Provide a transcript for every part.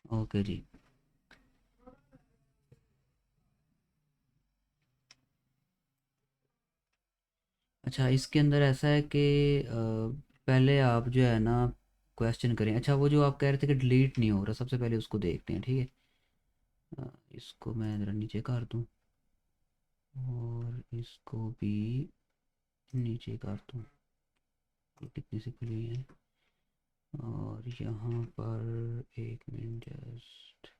Okay जी। अच्छा, इसके अंदर ऐसा है कि पहले आप जो है ना क्वेश्चन करें। अच्छा, वो जो आप कह रहे थे कि डिलीट नहीं हो रहा, सबसे पहले उसको देखते हैं, ठीक है। इसको मैं ज़रा नीचे कर दूं और इसको भी नीचे कर दूं। ये कितनी सी खुली है। और यहाँ पर एक मिनट जस्ट।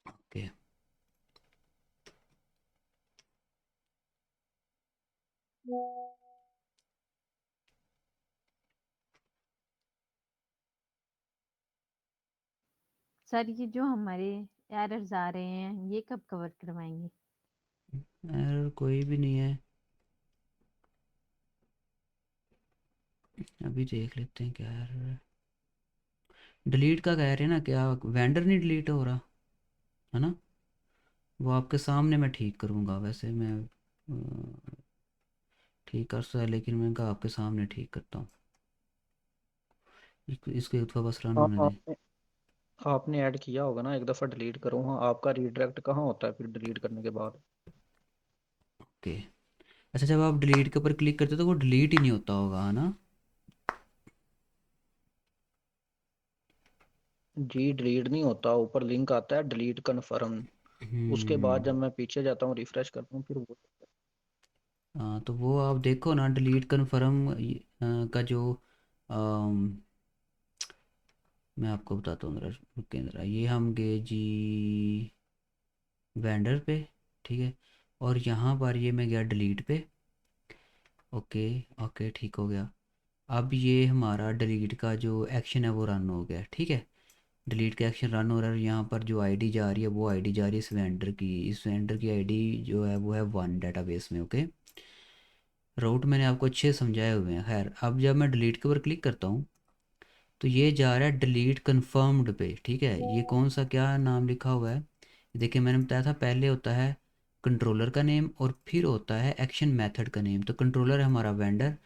ओके। सर ये जो हमारे एरर्स आ रहे हैं ये कब कवर करवाएंगे? एरर कोई भी नहीं है, अभी देख लेते हैं क्या एरर है। डिलीट का कह रहे हैं ना, क्या वेंडर नहीं डिलीट हो रहा है ना? वो आपके सामने मैं ठीक करूँगा, वैसे मैं ठीक कर सकता, लेकिन मैं कहा आपके सामने ठीक करता हूँ। इसको एक दफ़ा बस रन हाँ होने दें। आपने आपने ऐड किया होगा ना, एक दफ़ा डिलीट करो। हाँ, आपका रिडायरेक्ट कहाँ होता है फिर डिलीट करने के बाद? ओके। अच्छा, जब आप डिलीट के ऊपर क्लिक करते हो तो वो डिलीट ही नहीं होता होगा, है ना? जी डिलीट नहीं होता, ऊपर लिंक आता है डिलीट कन्फर्म। उसके बाद जब हम्म। मैं पीछे जाता हूँ रिफ्रेश करता हूँ फिर वो। हाँ, तो वो आप देखो ना, डिलीट कन्फर्म का जो मैं आपको बताता हूँ ज़रा, रुकिए ज़रा। ये हम गए जी वेंडर पे, ठीक है। और यहाँ पर ये मैं गया डिलीट पे। ओके। ओके, ठीक हो गया। अब ये हमारा डिलीट का जो एक्शन है वो रन हो गया, ठीक है। डिलीट का एक्शन रन हो रहा है, और यहाँ पर जो आईडी जा रही है वो आईडी जा रही है इस वेंडर की। इस वेंडर की आईडी जो है वो है वन डेटाबेस में। ओके। रूट मैंने आपको अच्छे से समझाए हुए हैं। खैर, अब जब मैं डिलीट के ऊपर क्लिक करता हूँ तो ये जा रहा है डिलीट कन्फर्म्ड पे, ठीक है। ये कौन सा क्या नाम लिखा हुआ है? देखिए, मैंने बताया था पहले होता है कंट्रोलर का नेम और फिर होता है एक्शन मेथड का नेम। तो कंट्रोलर है हमारा vendor,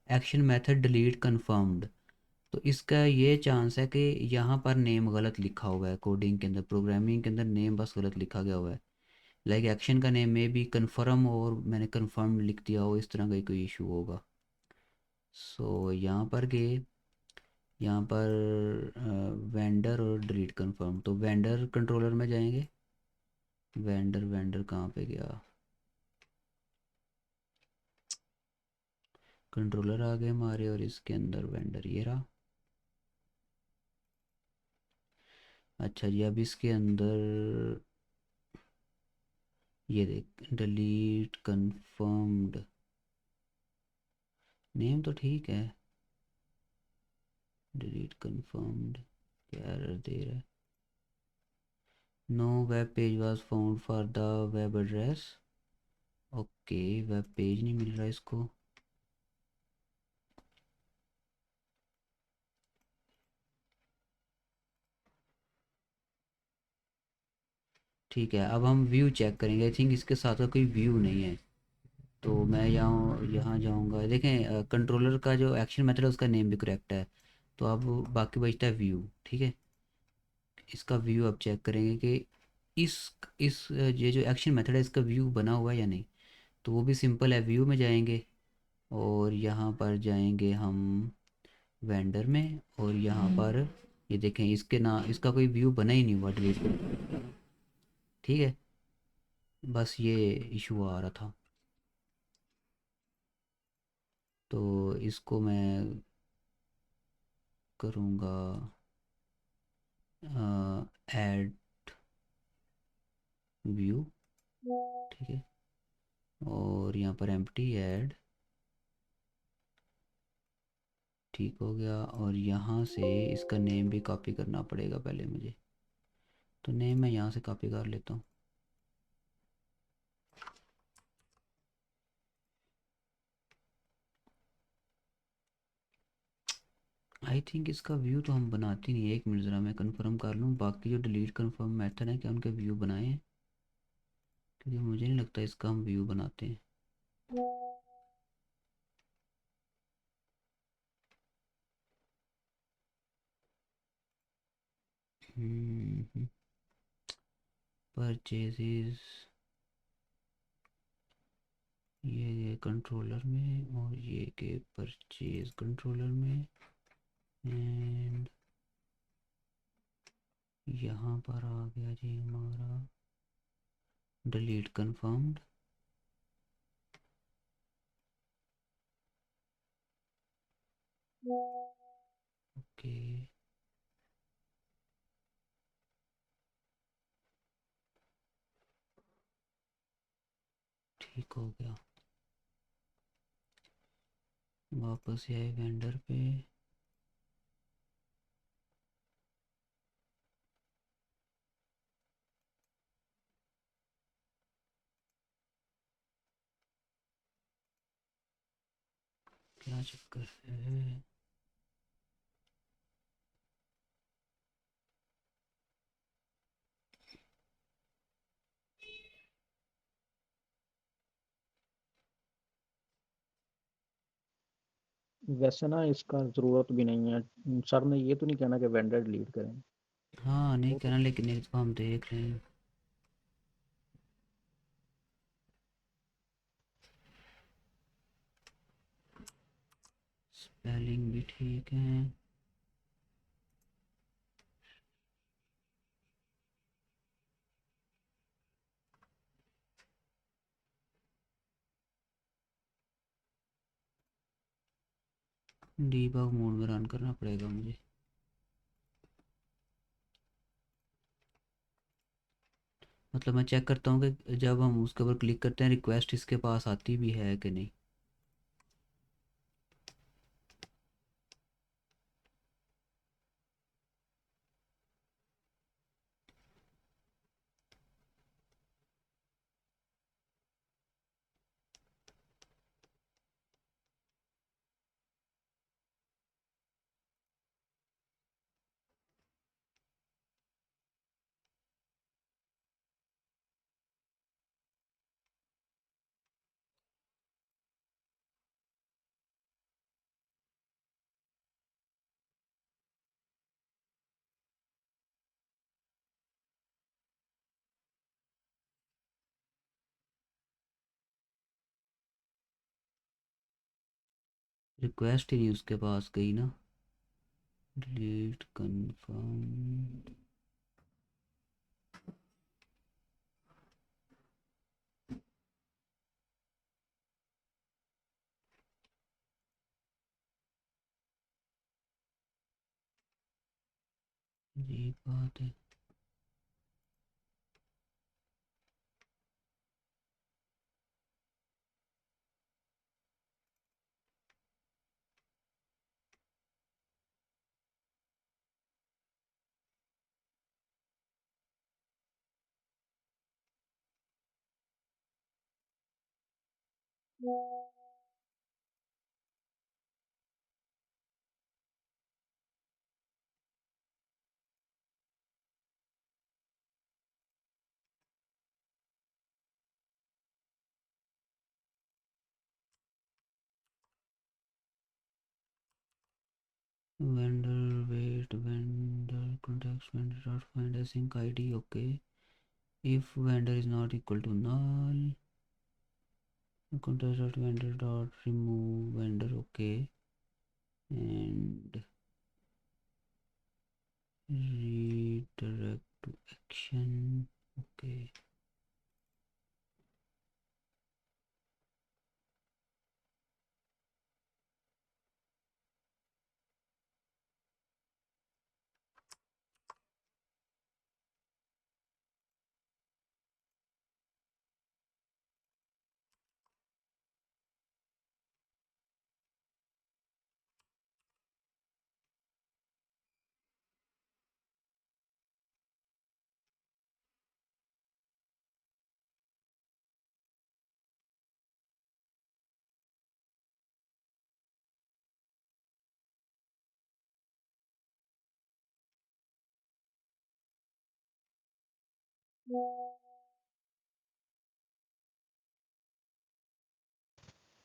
action method delete confirmed. तो इसका ये चांस है कि यहाँ पर नेम गलत लिखा हुआ है, कोडिंग के अंदर, प्रोग्रामिंग के अंदर नेम बस गलत लिखा गया हुआ है। लाइक एक्शन का नेम में भी कन्फर्म और मैंने कन्फर्म लिख दिया हो, इस तरह का कोई इशू होगा। सो यहाँ पर गए, यहाँ पर वेंडर और डिलीट कन्फर्म, तो वेंडर कंट्रोलर में जाएंगे। वेंडर वेंडर कहाँ पे गया? कंट्रोलर आ गए हमारे, और इसके अंदर वेंडर ये रहा। अच्छा जी, अब इसके अंदर ये देख, डिलीट कन्फर्म्ड नेम तो ठीक है। डिलीट कन्फर्म्ड क्या एरर दे रहा है? Know web page was found for the web address. Okay, web page नहीं मिल रहा इसको। ठीक है, अब हम व्यू चेक करेंगे। आई थिंक इसके साथ का कोई व्यू नहीं है, तो मैं यहाँ यहाँ जाऊँगा। देखें, कंट्रोलर का जो एक्शन मेथड है उसका नेम भी करेक्ट है। तो अब बाकी बचता है व्यू, ठीक है। इसका व्यू अब चेक करेंगे कि इस ये जो एक्शन मेथड है इसका व्यू बना हुआ है या नहीं। तो वो भी सिंपल है, व्यू में जाएंगे और यहाँ पर जाएंगे हम वेंडर में, और यहाँ पर ये देखें, इसके ना इसका कोई व्यू बना ही नहीं हुआ डिलीट, ठीक है। बस ये इशू आ रहा था, तो इसको मैं करूँगा ऐड व्यू, ठीक है। और यहाँ पर एम्प्टी ऐड, ठीक हो गया। और यहाँ से इसका नेम भी कॉपी करना पड़ेगा पहले मुझे, तो नेम मैं यहाँ से कॉपी कर लेता हूँ। आई थिंक इसका व्यू तो हम बनाते नहीं है। एक मिनट ज़रा मैं कंफर्म कर लूँ, बाकी जो डिलीट कन्फर्म मेथड है क्या उनके व्यू बनाए हैं? क्योंकि मुझे नहीं लगता इसका हम व्यू बनाते हैं। परचेजेस, ये कंट्रोलर में और ये के परचेज कंट्रोलर में, एंड यहाँ पर आ गया जी हमारा डिलीट कंफर्म्ड। ओके, ठीक हो गया। वापस आए वेंडर पे। क्या चक्कर है? वैसे ना इसका जरूरत भी नहीं है, सर ने ये तो नहीं कहना कि वेंडर डिलीट करें। हाँ नहीं वो तो कहना, लेकिन इसको हम देख रहे हैं। स्पेलिंग भी ठीक है। डीबग मोड में रन करना पड़ेगा मुझे। मतलब मैं चेक करता हूँ कि जब हम उसके ऊपर क्लिक करते हैं रिक्वेस्ट इसके पास आती भी है कि नहीं। रिक्वेस्ट ही नहीं उसके पास गई ना। Delete confirm. ये बात है। Vendor wait, vendor contact vendor dot find async ID. Okay, if vendor is not equal to null contact dot vendor dot remove vendor. Okay, and redirect to action। Okay,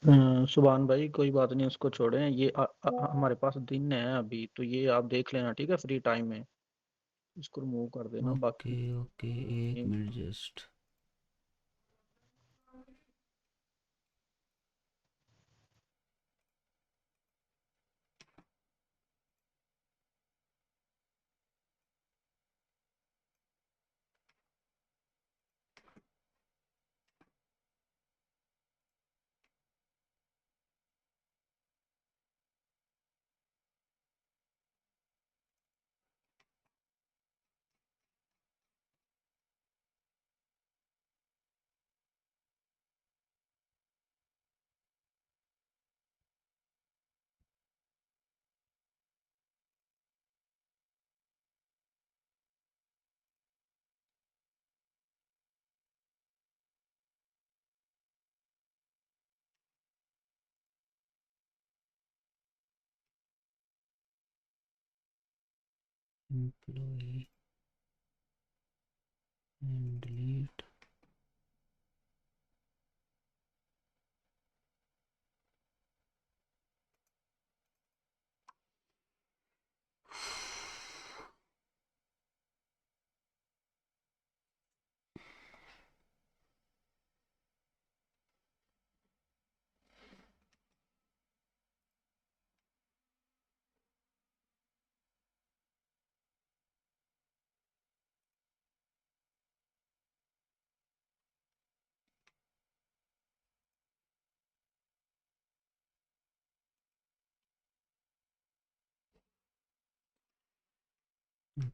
Subhan भाई कोई बात नहीं, उसको छोड़ें। ये हमारे पास दिन है अभी, तो ये आप देख लेना, ठीक है, फ्री टाइम में इसको रिमूव कर देना। ओके बाकी ओके, एक minute just. Employ and delete.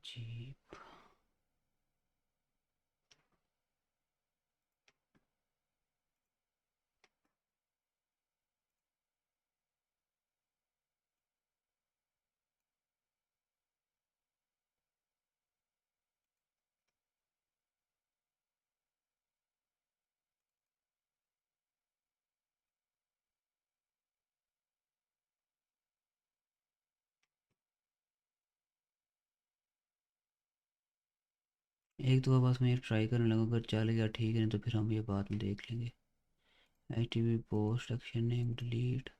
जी, एक दो बार बस मैं ये ट्राई करने लगा, अगर चल गया ठीक है, नहीं तो फिर हम ये बाद में देख लेंगे। ITV post action name delete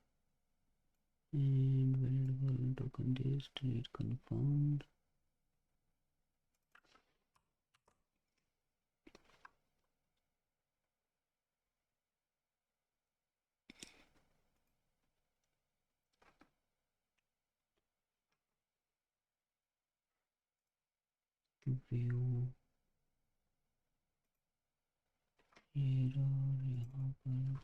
and token this delete confirmed. View error यहाँ पर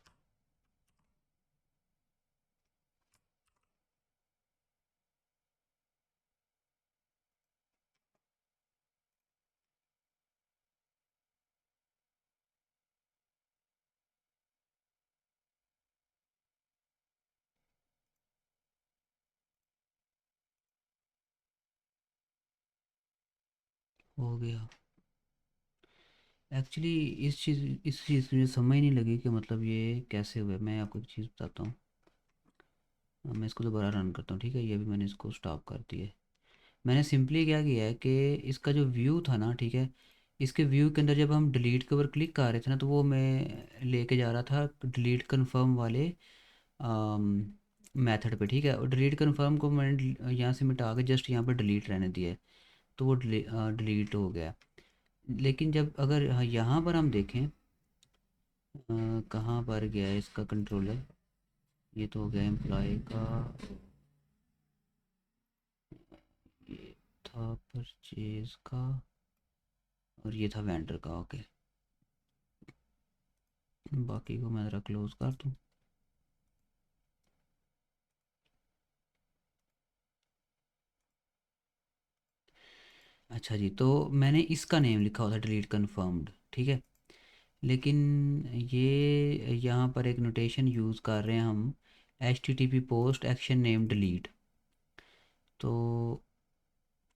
हो गया। एक्चुअली इस चीज़ की मुझे समझ नहीं लगी कि मतलब ये कैसे हुआ। मैं आपको एक चीज़ बताता हूँ। मैं इसको दोबारा रन करता हूँ, ठीक है। ये अभी मैंने इसको स्टॉप कर दिया है। मैंने सिंपली क्या किया है कि इसका जो व्यू था ना, ठीक है, इसके व्यू के अंदर जब हम डिलीट के ऊपर क्लिक कर रहे थे ना, तो वो मैं लेके जा रहा था डिलीट कन्फर्म वाले मेथड पे, ठीक है। और डिलीट कन्फर्म को मैंने यहाँ से मिटा के जस्ट यहाँ पर डिलीट रहने दिया है, तो वो डिलीट हो गया। लेकिन जब अगर यहाँ पर हम देखें, कहाँ पर गया है इसका कंट्रोलर। ये तो हो गया एम्प्लॉय का, ये था परचेज का, और ये था वेंडर का। ओके, बाकी को मैं ज़रा क्लोज कर दूँ। अच्छा जी, तो मैंने इसका नेम लिखा हुआ था डिलीट कन्फर्म्ड, ठीक है। लेकिन ये यहाँ पर एक नोटेशन यूज़ कर रहे हैं हम, HTTP post action name delete. तो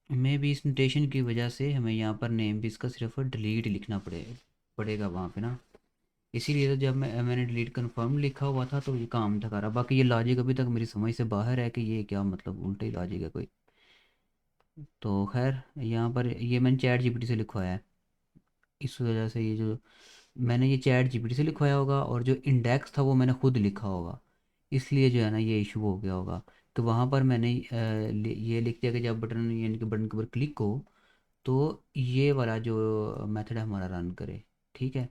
मे भी इस नोटेशन की वजह से हमें यहाँ पर नेम भी इसका सिर्फ डिलीट लिखना पड़ेगा वहाँ पे ना। इसीलिए तो जब मैंने डिलीट कन्फर्म लिखा हुआ था तो ये काम था करा। बाकी ये लॉजिक अभी तक मेरी समझ से बाहर है कि ये क्या मतलब, उल्टा ही लॉजिक है कोई। तो खैर, यहाँ पर ये मैंने चैट GPT से लिखवाया है, इस वजह से ये जो मैंने ये चैट जीपीटी से लिखवाया होगा और जो इंडेक्स था वो मैंने खुद लिखा होगा, इसलिए जो है ना ये इशू हो गया होगा। तो वहाँ पर मैंने ये लिख दिया कि जब बटन यानी कि बटन के ऊपर क्लिक हो तो ये वाला जो मेथड हमारा रन करे, ठीक है।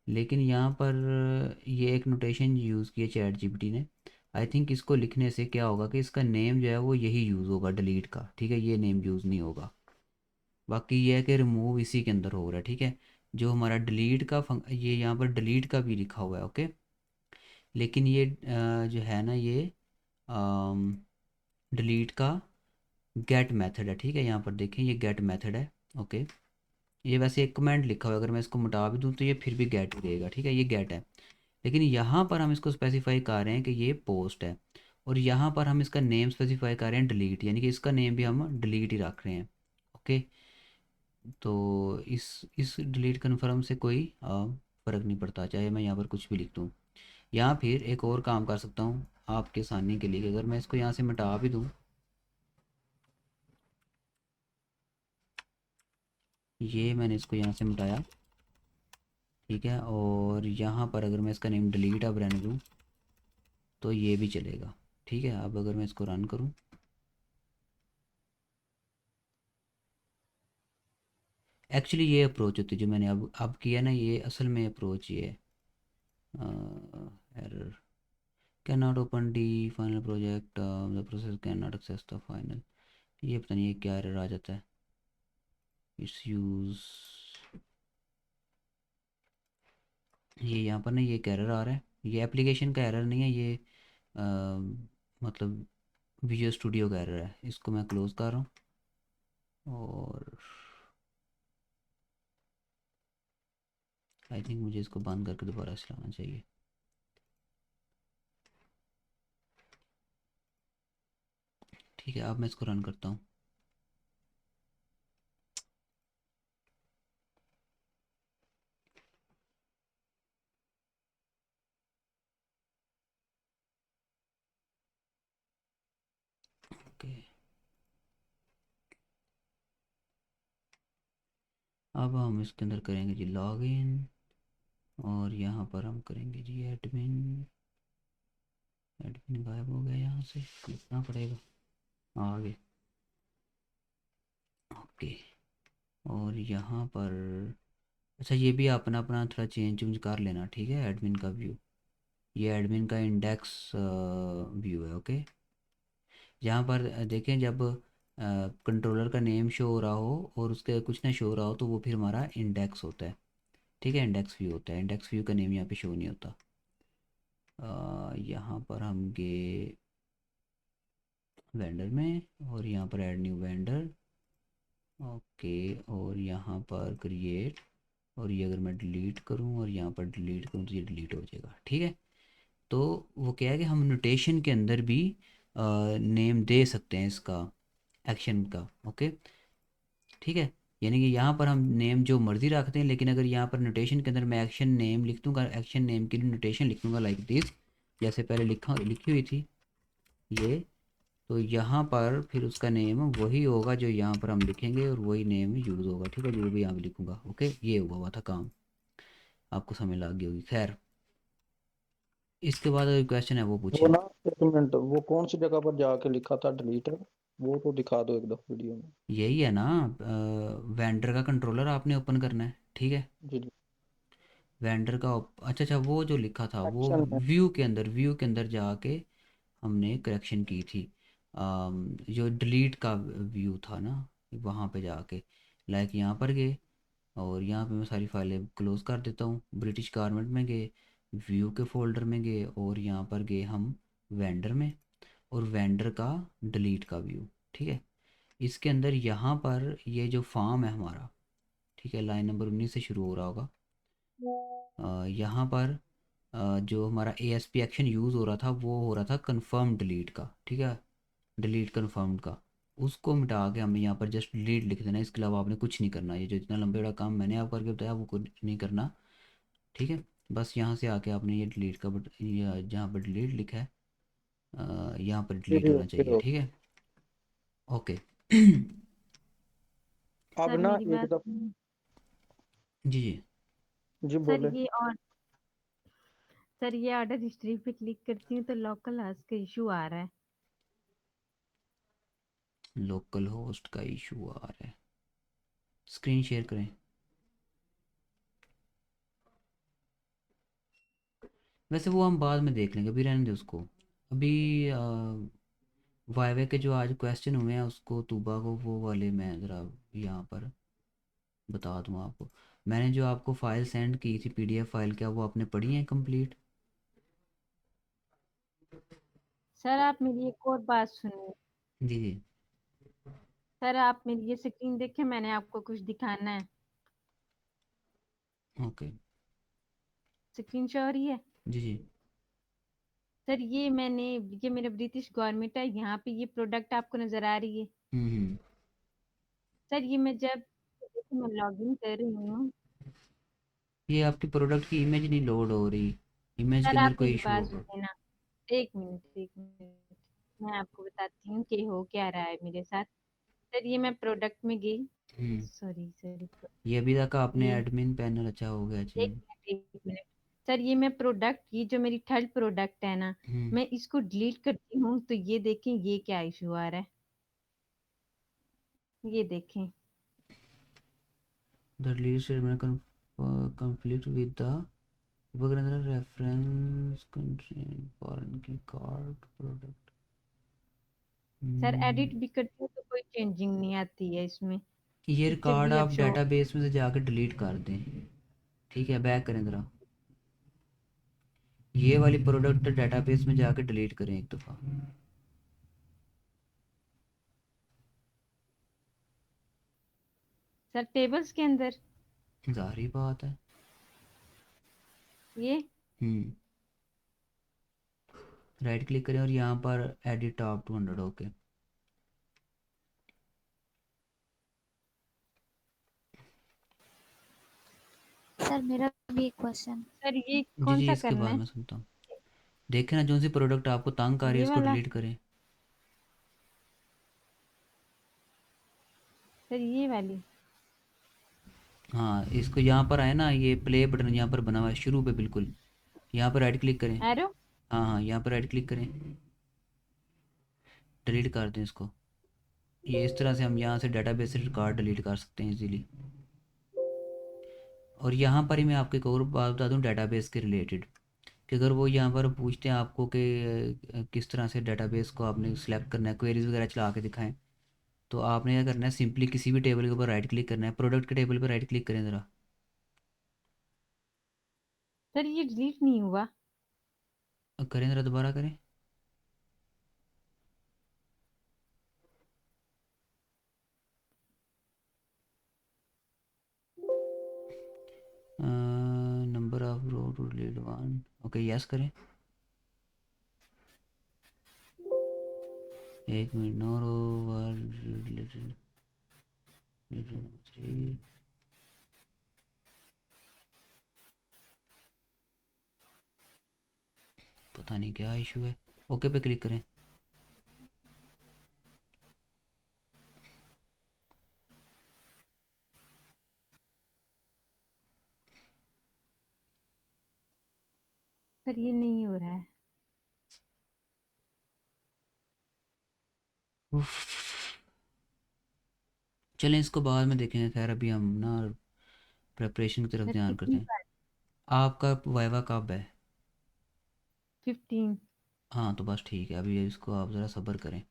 लेकिन यहाँ पर ये एक नोटेशन यूज़ की है चैट जीपीटी ने। आई थिंक इसको लिखने से क्या होगा कि इसका नेम जो है वो यही यूज़ होगा डिलीट का, ठीक है, ये नेम यूज़ नहीं होगा। बाकी ये है कि रिमूव इसी के अंदर हो रहा है, ठीक है। जो हमारा डिलीट का ये यहाँ पर डिलीट का भी लिखा हुआ है, ओके। लेकिन ये जो है ना ये डिलीट का गेट मेथड है, ठीक है। यहाँ पर देखें ये गेट मेथड है, ओके। ये वैसे एक कमेंट लिखा हुआ है, अगर मैं इसको मिटा भी दूँ तो ये फिर भी गेट ही देगा, ठीक है, ये गेट है। लेकिन यहाँ पर हम इसको स्पेसिफाई कर रहे हैं कि ये पोस्ट है, और यहाँ पर हम इसका नेम स्पेसिफाई कर रहे हैं डिलीट, यानी कि इसका नेम भी हम डिलीट ही रख रहे हैं, ओके। तो इस डिलीट कन्फर्म से कोई फ़र्क नहीं पड़ता, चाहे मैं यहाँ पर कुछ भी लिख दूँ। या फिर एक और काम कर सकता हूँ आपके आसानी के लिए कि अगर मैं इसको यहाँ से मिटा भी दूँ, ये मैंने इसको यहाँ से मिटाया, ठीक है। और यहाँ पर अगर मैं इसका नेम डिलीट अब रहने दूँ तो ये भी चलेगा, ठीक है। अब अगर मैं इसको रन करूँ, एक्चुअली ये अप्रोच होती है जो मैंने अब किया ना, ये असल में अप्रोच ये है। Error can not open the final project, the process can not access the final. ये पता नहीं ये क्या एरर आ जाता है, इट्स यूज़। ये यहाँ पर ना ये एक एरर आ रहा है, ये एप्लीकेशन का एरर नहीं है, ये अ, मतलब विजुअल स्टूडियो का एरर है। इसको मैं क्लोज़ कर रहा हूँ और आई थिंक मुझे इसको बंद करके दोबारा चलाना चाहिए। ठीक है, अब मैं इसको रन करता हूँ। ओके, अब हम इसके अंदर करेंगे जी लॉगिन, और यहाँ पर हम करेंगे जी एडमिन। एडमिन गायब हो गया, यहाँ से लिखना पड़ेगा आगे, ओके। और यहाँ पर अच्छा ये भी अपना अपना थोड़ा चेंज चूंज कर लेना, ठीक है। एडमिन का व्यू, ये एडमिन का इंडेक्स व्यू है, ओके। यहाँ पर देखें जब कंट्रोलर का नेम शो हो रहा हो और उसके कुछ ना शो हो रहा हो तो वो फिर हमारा इंडेक्स होता है, ठीक है, इंडेक्स व्यू होता है। इंडेक्स व्यू का नेम यहाँ पे शो नहीं होता। यहाँ पर हम गए वेंडर में और यहाँ पर ऐड न्यू वेंडर, ओके। और यहाँ पर क्रिएट, और ये अगर मैं डिलीट करूँ और यहाँ पर डिलीट करूँ तो ये डिलीट हो जाएगा, ठीक है। तो वो क्या है कि हम नोटेशन के अंदर भी नेम दे सकते हैं इसका, एक्शन का, ओके, ठीक है। यानी कि यहाँ पर हम नेम जो मर्ज़ी रखते हैं, लेकिन अगर यहाँ पर नोटेशन के अंदर मैं एक्शन नेम लिख दूँगा, एक्शन नेम की नोटेशन लिख दूँगा लाइक दिस, जैसे पहले लिखी हुई थी ये, तो यहाँ पर फिर उसका नेम वही होगा जो यहाँ पर हम लिखेंगे और वही नेम यूज़ होगा, ठीक है, जो भी यहाँ पे लिखूँगा, ओके। ये हुआ था काम, आपको समझ लग गई होगी। खैर, इसके बाद अगर क्वेश्चन है वो वो पूछें। ना, एक मिनट, वो कौन सी जगह पर जाके लिखा था डिलीट है, वो तो दिखा दो एक दफा वीडियो में। यही है ना, वेंडर का कंट्रोलर आपने ओपन करना है, ठीक है। जी जी। वेंडर का अच्छा अच्छा, वो जो लिखा था वो एक्शन में। व्यू के अंदर जाके हमने करेक्शन की थी। जो डिलीट का व्यू था ना, वहाँ पे जाके लाइक यहाँ पर गए और यहाँ पे मैं सारी फाइलें क्लोज़ कर देता हूँ। ब्रिटिश गारमेंट में गए, व्यू के फोल्डर में गए और यहाँ पर गए हम वेंडर में, और वेंडर का डिलीट का व्यू, ठीक है। इसके अंदर यहाँ पर ये जो फॉर्म है हमारा, ठीक है, लाइन नंबर 19 से शुरू हो रहा होगा। यहाँ पर जो हमारा ASP एक्शन यूज़ हो रहा था वो हो रहा था कन्फर्म डिलीट का, ठीक है, डिलीट कन्फर्म का। उसको मिटा के हमें यहाँ पर जस्ट डिलीट लिख देना, इसके अलावा आपने कुछ नहीं करना। ये जो इतना लंबे बड़ा काम मैंने आप करके बताया वो कुछ नहीं करना, ठीक है। बस यहाँ से आके आपने ये डिलीट का जहाँ पर डिलीट लिखा है यहाँ पर डिलीट फिर होना चाहिए, फिर ठीक है, ओके। अब सर ना मेरी एक बात दफा सुनिए। जी जी। जी सर बोले। ये और सर ये ऑर्डर हिस्ट्री पे क्लिक करती हूँ तो लोकल हाउस का इशू आ रहा है। लोकल होस्ट का इशू आ रहा है, स्क्रीन शेयर करें। वैसे वो हम बाद में देख लेंगे, अभी रहने दे उसको। अभी वाइवे के जो आज क्वेश्चन हुए हैं उसको तूबा को वो वाले मैं ज़रा यहाँ पर बता दूँ आपको। मैंने जो आपको फ़ाइल सेंड की थी पीडीएफ फाइल, क्या वो आपने पढ़ी है कंप्लीट? सर आप मेरी एक और बात सुनिए। जी जी। सर आप मेरी ये स्क्रीन देखें, मैंने आपको कुछ दिखाना है। ओके। स्क्रीन शो हो रही है? जी जी। सर ये मेरा ब्रिटिश गवर्नमेंट है, यहाँ पे ये प्रोडक्ट आपको नजर आ रही है। हम्म। सर ये मैं जब देखिए मैं लॉगिन कर रही हूँ। ये आपकी प्रोडक्ट की इमेज नहीं लोड हो रही, इमेज के सर अंदर आप कोई मेरी इशू बात होगा। सुनिए ना। एक मिनट मैं आपको बताती हूँ कि हो क्या रहा है मेरे साथ। सर ये मैं प्रोडक्ट में गई। हम्म। Sorry sorry. ये अभी तक आपने ये एडमिन पैनल अच्छा हो गया जी। एक मिनट। सर ये मैं प्रोडक्ट, ये जो मेरी थर्ड प्रोडक्ट है ना, हम्म। मैं इसको डिलीट करती हूँ तो ये देखें ये क्या इशू आ रहा है। ये देखें। The release statement conflict with the reference country foreign की कार्ड प्रोडक्ट। सर एडिट भी करती हूँ तो कोई चेंजिंग नहीं आती है इसमें। ये पिक्चर कार्ड भी अब आप शो। डेटाबेस में से जाकर डिलीट कर दें। ठीक है, बैक करें ज़रा, ये वाली प्रोडक्ट डेटाबेस में जाकर डिलीट करें एक दफ़ा। सर टेबल्स के अंदर जाहिर बात है। ये। हम्म। राइट क्लिक करें और यहाँ पर एडिट टॉप 200। ओके। सर मेरा भी एक क्वेश्चन। सर ये जी कौन जी, सा इसके करना बाद है? मैं सुनता हूँ। देखें ना, जो सी प्रोडक्ट आपको तंग कर रही है ये उसको वाला। डिलीट करें। सर ये वाली। हाँ, इसको यहाँ पर आए ना, ये प्ले बटन यहाँ पर बना हुआ है शुरू पे बिल्कुल, यहाँ पर राइट क्लिक करें। एरो। हाँ हाँ, यहाँ पर राइट क्लिक करें, डिलीट कर दें इसको। ये इस तरह से हम यहाँ से डाटाबेस से रिकॉर्ड डिलीट कर सकते हैं इजीली। और यहाँ पर ही मैं आपको एक और बात बता दूँ डाटाबेस के रिलेटेड, कि अगर वो यहाँ पर पूछते हैं आपको कि किस तरह से डाटाबेस को आपने सेलेक्ट करना है, क्वेरीज वगैरह चला के दिखाएं, तो आपने क्या करना है, सिंपली किसी भी टेबल के ऊपर राइट क्लिक करना है, प्रोडक्ट के टेबल पर राइट क्लिक करें ज़रा। सर ये डिलीट नहीं हुआ। करें ज़रा, दोबारा करें। Number of row to delete one. Okay, yes करें। एक minute, no row were related three. पता नहीं क्या इशू है। ओके पे क्लिक करें। सर ये नहीं हो रहा है। उफ। चलें, इसको बाद में देखेंगे, खैर अभी हम ना प्रेपरेशन की तरफ सर ध्यान करते कितनी हैं। बार? आपका वाइवा कब है? 15। हाँ तो बस ठीक है, अभी इसको आप ज़रा सब्र करें।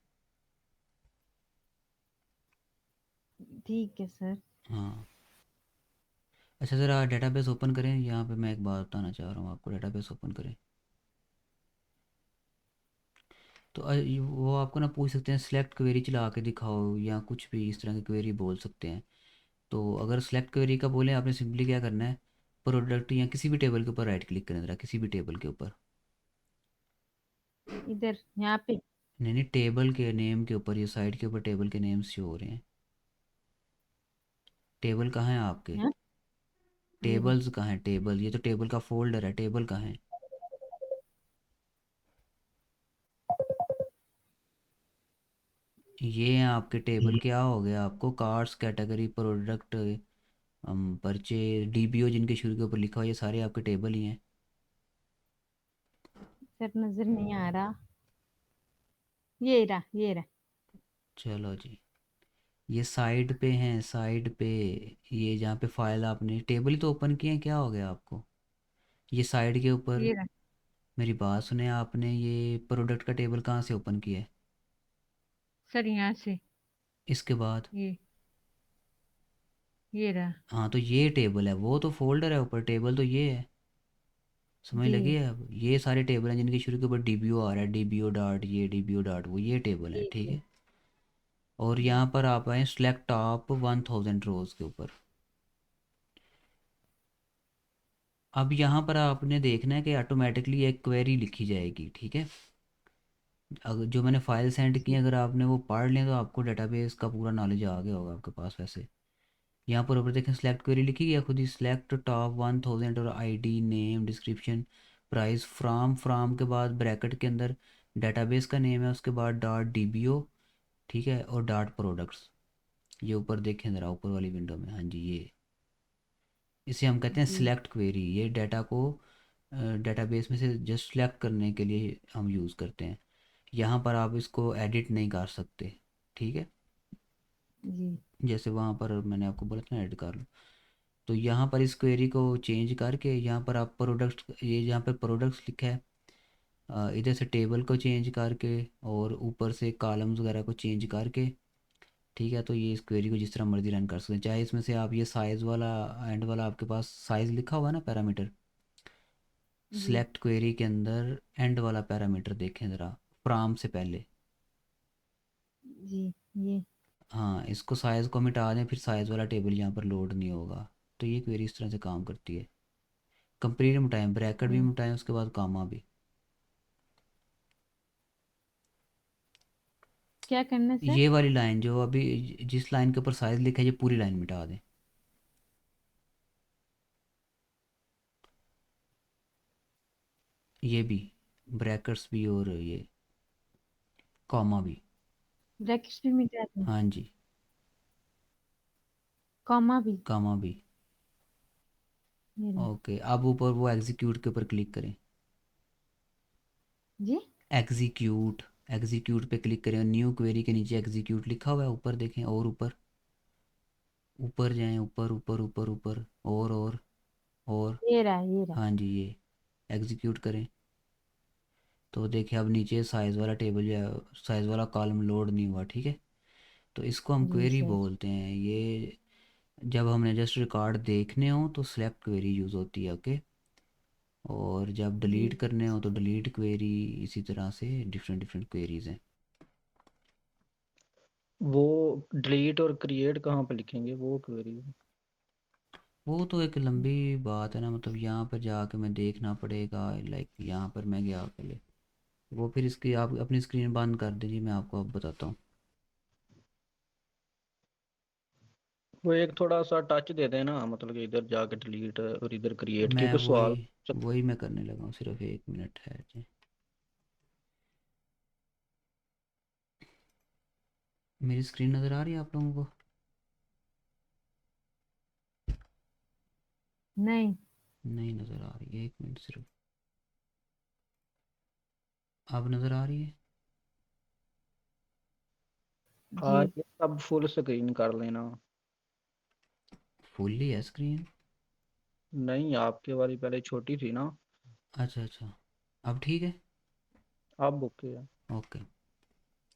ठीक है सर। हाँ। अच्छा, ज़रा डेटाबेस ओपन करें, यहाँ पे मैं एक बात बताना चाह रहा हूँ आपको, डेटाबेस ओपन करें। तो वो आपको ना पूछ सकते हैं सिलेक्ट क्वेरी चला के दिखाओ, या कुछ भी इस तरह की क्वेरी बोल सकते हैं। तो अगर सिलेक्ट क्वेरी का बोले, आपने सिंपली क्या करना है, प्रोडक्ट या किसी भी टेबल के ऊपर राइट क्लिक करें ज़रा, किसी भी टेबल के ऊपर। इधर यहाँ पे। नहीं नहीं, टेबल के नेम के ऊपर, ये साइड के ऊपर टेबल के नेम्स शो हो रहे हैं। टेबल कहाँ है आपके? हाँ मेरी। टेबल्स कहाँ है? टेबल, ये तो टेबल का फोल्डर है, टेबल कहाँ है? ये हैं आपके टेबल। क्या हो गया आपको? कार्ड्स, कैटेगरी, प्रोडक्ट, पर्चे DBO जिनके शुरू के ऊपर लिखा हुआ ये सारे आपके टेबल ही हैं। सर नजर नहीं आ रहा। ये रहा, ये रहा। चलो जी, ये साइड पे हैं, साइड पे। ये जहाँ पे फाइल आपने टेबल ही तो ओपन किए हैं, क्या हो गया आपको? ये साइड के ऊपर। ये रहा। मेरी बात सुने, आपने ये प्रोडक्ट का टेबल कहाँ से ओपन किया है? सर यहाँ से। इसके बाद? ये रहा। हाँ तो ये टेबल है, वो तो फोल्डर है ऊपर, टेबल तो ये है। समझ जी लगी है? अब ये सारे टेबल हैं जिनके शुरू के ऊपर DBO आ रहा है, DBO डॉट ये, DBO डॉट वो, ये टेबल है, जी ठीक जी है। और जी। यहाँ पर आप आए सेलेक्ट टॉप 1000 रोज के ऊपर। अब यहाँ पर आपने देखना है कि ऑटोमेटिकली एक क्वेरी लिखी जाएगी, ठीक है। अगर जो मैंने फाइल सेंड की जी अगर आपने वो पढ़ लें तो आपको डेटाबेस का पूरा नॉलेज आ गया होगा आपके पास वैसे। यहाँ पर ऊपर देखें सिलेक्ट क्वेरी लिखी गई है खुद ही, सिलेक्ट टॉप 1000 और ID name description price from के बाद ब्रैकेट के अंदर डेटाबेस का नेम है, उसके बाद .dbo, ठीक है, और .प्रोडक्ट्स। ये ऊपर देखें ज़रा ऊपर वाली विंडो में, हाँ जी ये, इसे हम कहते हैं जी सिलेक्ट क्वेरी। ये डाटा को डेटाबेस में से जस्ट सिलेक्ट करने के लिए हम यूज़ करते हैं। यहाँ पर आप इसको एडिट नहीं कर सकते, ठीक है। जी जैसे वहाँ पर मैंने आपको बोला था ना एडिट कर लो, तो यहाँ पर इस क्वेरी को चेंज करके यहाँ पर आप प्रोडक्ट, ये जहाँ पर प्रोडक्ट्स लिखा है, इधर से टेबल को चेंज करके और ऊपर से कॉलम्स वगैरह को चेंज करके, ठीक है। तो ये इस क्वेरी को जिस तरह मर्जी रन कर सकते हैं, चाहे इसमें से आप ये साइज़ वाला एंड वाला, आपके पास साइज़ लिखा हुआ है ना पैरामीटर, जी सिलेक्ट क्वेरी के अंदर एंड वाला पैरामीटर देखें ज़रा, फ्राम से पहले। जी। ये। हाँ इसको साइज़ को मिटा दें, फिर साइज़ वाला टेबल यहाँ पर लोड नहीं होगा। तो ये क्वेरी इस तरह से काम करती है। कंप्लीट मिटाएं, ब्रैकेट भी हम्म, मिटाएं, उसके बाद कामा भी। क्या करना सर? ये वाली लाइन जो अभी जिस लाइन के ऊपर साइज़ लिखा है, ये पूरी लाइन मिटा दें। ये भी, ब्रैकेट्स भी और ये कॉमा भी। ब्रैकेट्स भी मिटा दूं? हाँ जी, कॉमा भी? कामा भी। ये रहा। ओके, अब ऊपर वो एग्जीक्यूट के ऊपर क्लिक करें। जी। एग्जीक्यूट, एग्जीक्यूट पे क्लिक करें, न्यू क्वेरी के नीचे एग्जीक्यूट लिखा हुआ है, ऊपर देखें और ऊपर, ऊपर जाएं, ऊपर ऊपर ऊपर ऊपर, और। ये रहा, ये रहा। हाँ जी ये एग्जीक्यूट करें तो देखिए अब नीचे साइज़ वाला टेबल या साइज़ वाला कॉलम लोड नहीं हुआ, ठीक है। तो इसको हम जी क्वेरी सर। बोलते हैं। ये जब हमने जस्ट रिकॉर्ड देखने हो तो सिलेक्ट क्वेरी यूज़ होती है, ओके। और जब डिलीट जी करने हो तो डिलीट क्वेरी, इसी तरह से डिफरेंट डिफरेंट क्वेरीज हैं। वो डिलीट और क्रिएट कहाँ पे लिखेंगे वो क्वेरी? वो तो एक लंबी बात है ना, मतलब यहाँ पर जाके मैं देखना पड़ेगा, लाइक यहाँ पर मैं गया पहले, वो फिर इसकी आप अपनी स्क्रीन बंद कर दीजिए, मैं आपको अब बताता हूँ। वो एक थोड़ा सा टच दे देना, मतलब कि इधर जाके डिलीट और इधर क्रिएट की मैं कुछ वही सवाल। वही मैं करने लगा हूँ, सिर्फ 1 मिनट है जी। मेरी स्क्रीन नज़र आ रही है आप लोगों को? नहीं। नहीं नज़र आ रही है, 1 मिनट सिर्फ। अब नज़र आ रही है? जी। ये सब फुल स्क्रीन कर लेना। फुल ही है स्क्रीन। नहीं, आपके वाली पहले छोटी थी ना। अच्छा अच्छा, अब ठीक है। अब ओके है। ओके।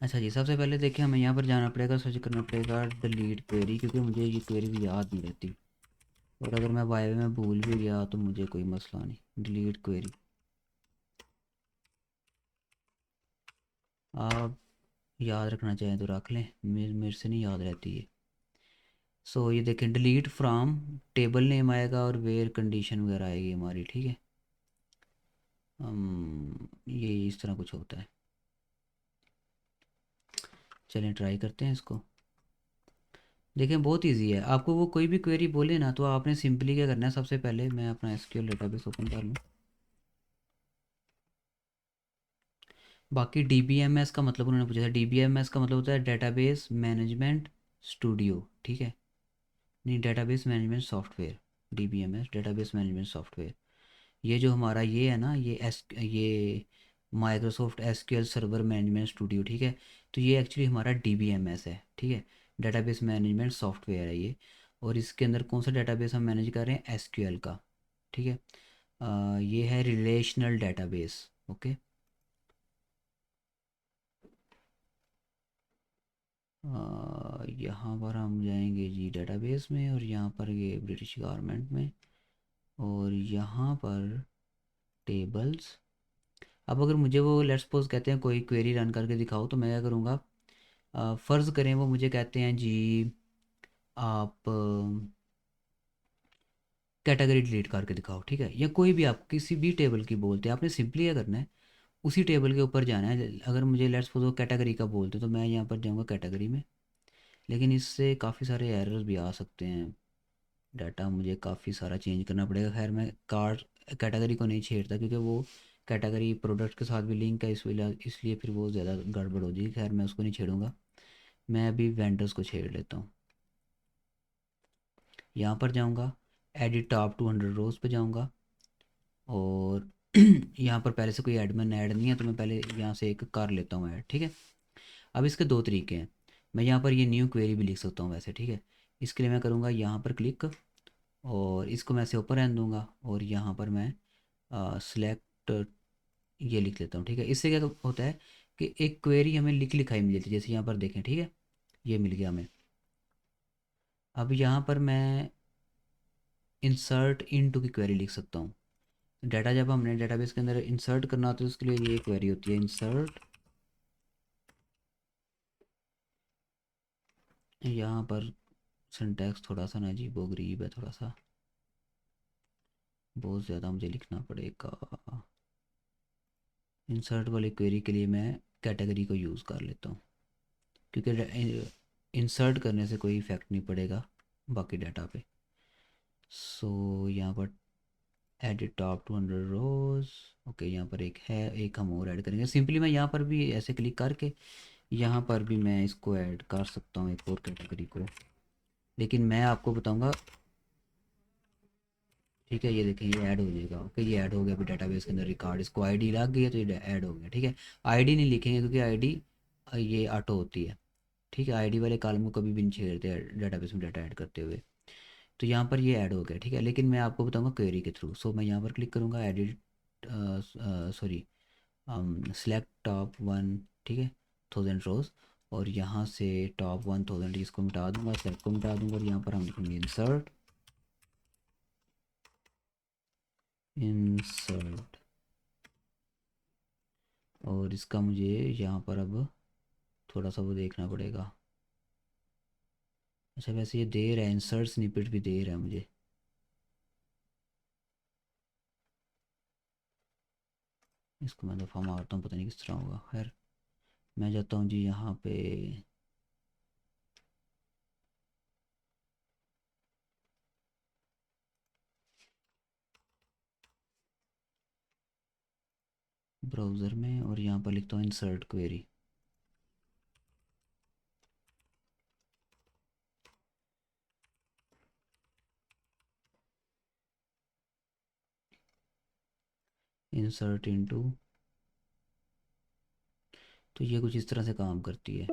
अच्छा जी, सबसे पहले देखिए हमें यहाँ पर जाना पड़ेगा, सर्च करना पड़ेगा डिलीट क्वेरी, क्योंकि मुझे ये क्वेरी याद नहीं रहती, और अगर मैं वाई में भूल भी गया तो मुझे कोई मसला नहीं। डिलीट क्वेरी आप याद रखना चाहें तो रख लें, मेरे से नहीं याद रहती है। सो ये देखें, डिलीट फ्राम टेबल नेम आएगा और वेयर कंडीशन वगैरह आएगी हमारी, ठीक है। ये इस तरह कुछ होता है। चलें ट्राई करते हैं इसको। देखें बहुत इजी है, आपको वो कोई भी क्वेरी बोले ना तो आपने सिंपली क्या करना है, सबसे पहले मैं अपना एसक्यूएल डेटाबेस ओपन कर लूँ। बाकी DBMS का मतलब उन्होंने पूछा था, DBMS का मतलब होता है डेटाबेस मैनेजमेंट स्टूडियो, ठीक है। नहीं, database management software, DBMS, database management software. ये जो हमारा ये है ना, ये Microsoft SQL server management studio, ठीक है। तो ये एक्चुअली हमारा DBMS है, ठीक है, डेटाबेस मैनेजमेंट सॉफ्टवेयर है ये। और इसके अंदर कौन सा डेटाबेस हम मैनेज कर रहे हैं? SQL का, ठीक है। ये है रिलेशनल डेटाबेस। ओके, यहाँ पर हम जाएंगे जी डेटाबेस में, और यहाँ पर ये ब्रिटिश गवर्नमेंट में, और यहाँ पर टेबल्स। अब अगर मुझे वो लेट्स सपोज कहते हैं कोई क्वेरी रन करके दिखाओ, तो मैं क्या करूँगा? फ़र्ज़ करें वो मुझे कहते हैं जी आप कैटेगरी डिलीट करके दिखाओ, ठीक है, या कोई भी आप किसी भी टेबल की बोलते हैं, आपने सिंपली क्या करना है, उसी टेबल के ऊपर जाना है। अगर मुझे लेट्स सपोज वो कैटेगरी का बोलते तो मैं यहाँ पर जाऊँगा कैटेगरी में। लेकिन इससे काफ़ी सारे एरर्स भी आ सकते हैं, डाटा मुझे काफ़ी सारा चेंज करना पड़ेगा। खैर मैं कार्ड कैटेगरी को नहीं छेड़ता, क्योंकि वो कैटेगरी प्रोडक्ट के साथ भी लिंक है, इसलिए फिर वो ज़्यादा गड़बड़ हो जाएगी। खैर मैं उसको नहीं छेड़ूंगा, मैं अभी वेंडर्स को छेड़ लेता हूँ। यहाँ पर जाऊँगा, एडिट टॉप 200 रोज़ पे जाऊँगा, और यहाँ पर पहले से कोई एडमिन ऐड नहीं है, तो मैं पहले यहाँ से एक कर लेता हूँ ऐड, ठीक है। अब इसके दो तरीके हैं, मैं यहाँ पर ये न्यू क्वेरी भी लिख सकता हूँ वैसे, ठीक है। इसके लिए मैं करूँगा यहाँ पर क्लिक, और इसको मैं ऐसे ऊपर रहने दूँगा, और यहाँ पर मैं सिलेक्ट ये लिख लेता हूँ, ठीक है। इससे क्या होता है कि एक क्वेरी हमें लिखाई मिल जाती है, जैसे यहाँ पर देखें, ठीक है, ये मिल गया हमें। अब यहाँ पर मैं इंसर्ट इनटू की क्वेरी लिख सकता हूँ। डाटा जब हमने डेटाबेस के अंदर इंसर्ट करना होता है, उसके लिए ये क्वेरी होती है इंसर्ट। यहाँ पर सिंटैक्स थोड़ा सा ना जी वो गरीब है, थोड़ा सा बहुत ज़्यादा मुझे लिखना पड़ेगा। इंसर्ट वाली क्वेरी के लिए मैं कैटेगरी को यूज़ कर लेता हूँ, क्योंकि इंसर्ट करने से कोई इफ़ेक्ट नहीं पड़ेगा बाकी डाटा पे। सो यहाँ पर एडिट टॉप 200 रोज। ओके, यहाँ पर एक है, एक हम और ऐड करेंगे। सिंपली मैं यहाँ पर भी ऐसे क्लिक करके यहाँ पर भी मैं इसको ऐड कर सकता हूँ, एक और कैटेगरी को, लेकिन मैं आपको बताऊँगा, ठीक है। ये देखें, ये ऐड हो जाएगा। ओके, ये ऐड हो गया अभी डेटाबेस के अंदर रिकॉर्ड, इसको आईडी लग गई है तो ये ऐड हो गया, ठीक है। आईडी नहीं लिखेंगे क्योंकि आईडी ये ऑटो होती है, ठीक है। आईडी वाले कॉलम को कभी भी नहीं छेड़ते डेटाबेस में डाटा ऐड करते हुए। तो यहाँ पर ये ऐड हो गया, ठीक है, लेकिन मैं आपको बताऊँगा क्वेरी के थ्रू। सो मैं यहाँ पर क्लिक करूँगा, एडिट, सॉरी, सेलेक्ट टॉप 1, ठीक है, 1000 रोज, और यहाँ से टॉप 1000 इसको मिटा दूंगा, सेलेक्ट को मिटा दूंगा, और यहाँ पर हम लिखेंगे इंसर्ट, इंसर्ट। और इसका मुझे यहाँ पर अब थोड़ा सा वो देखना पड़ेगा। अच्छा, वैसे ये दे रहा है, इंसर्ट स्निपेट भी दे रहा है मुझे। इसको मैं दफ़ा मारता हूँ, पता नहीं किस तरह होगा। खैर मैं जाता हूँ जी यहाँ पे, ब्राउज़र में, और यहाँ पर लिखता हूँ इंसर्ट क्वेरी। इंसर्ट इनटू, तो ये कुछ इस तरह से काम करती है।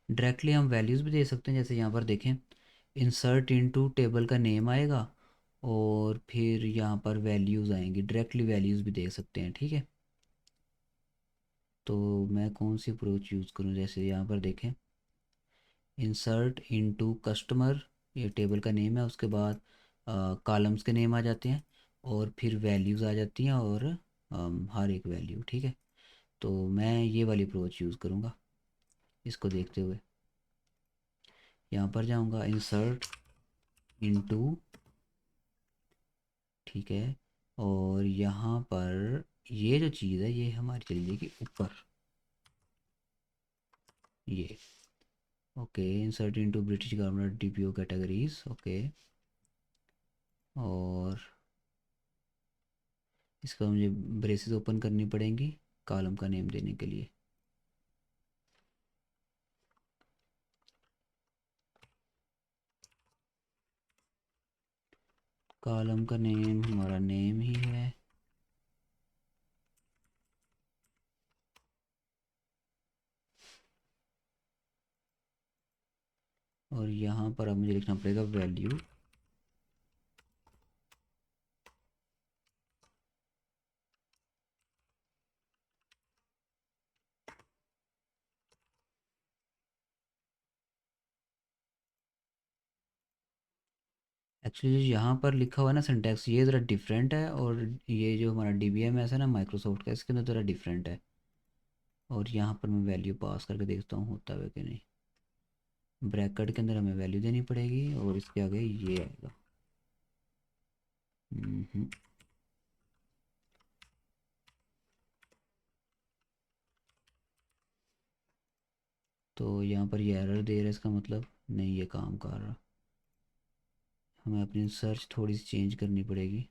डायरेक्टली हम वैल्यूज़ भी दे सकते हैं, जैसे यहाँ पर देखें, इंसर्ट इनटू टेबल का नेम आएगा, और फिर यहाँ पर वैल्यूज़ आएंगी, डायरेक्टली वैल्यूज़ भी दे सकते हैं, ठीक है। तो मैं कौन सी अप्रोच यूज़ करूँ? जैसे यहाँ पर देखें, इंसर्ट इनटू कस्टमर, ये टेबल का नेम है, उसके बाद कॉलम्स के नेम आ जाते हैं, और फिर वैल्यूज़ आ जाती हैं, और हर एक वैल्यू, ठीक है। तो मैं ये वाली अप्रोच यूज़ करूँगा, इसको देखते हुए यहाँ पर जाऊँगा, इंसर्ट इनटू, ठीक है, और यहाँ पर ये जो चीज़ है ये हमारी चली जाएगी ऊपर, ये। Okay, insert into British government DPO categories. Okay, और इसका मुझे ब्रेसेस ओपन करनी पड़ेंगी कॉलम का नेम देने के लिए। कॉलम का नेम हमारा नेम ही है। और यहाँ पर अब मुझे लिखना पड़ेगा वैल्यू। एक्चुअली जो यहाँ पर लिखा हुआ है ना सिंटैक्स, ये ज़रा डिफरेंट है, और ये जो हमारा DBMS है ना माइक्रोसॉफ्ट का, इसके अंदर ज़रा डिफरेंट है। और यहाँ पर मैं वैल्यू पास करके देखता हूँ होता है कि नहीं। ब्रैकेट के अंदर हमें वैल्यू देनी पड़ेगी और इसके आगे ये आएगा। हम्म, तो यहाँ पर ये एरर दे रहा है, इसका मतलब नहीं ये काम कर रहा। हमें अपनी सर्च थोड़ी सी चेंज करनी पड़ेगी।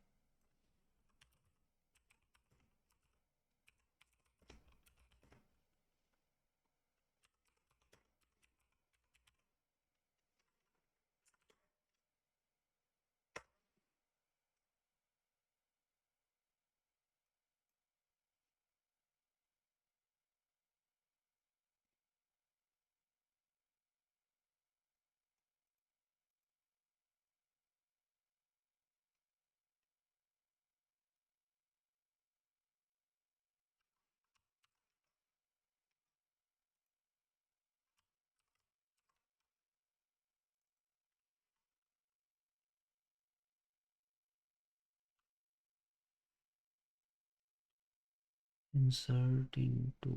इंसर्ट इनटू,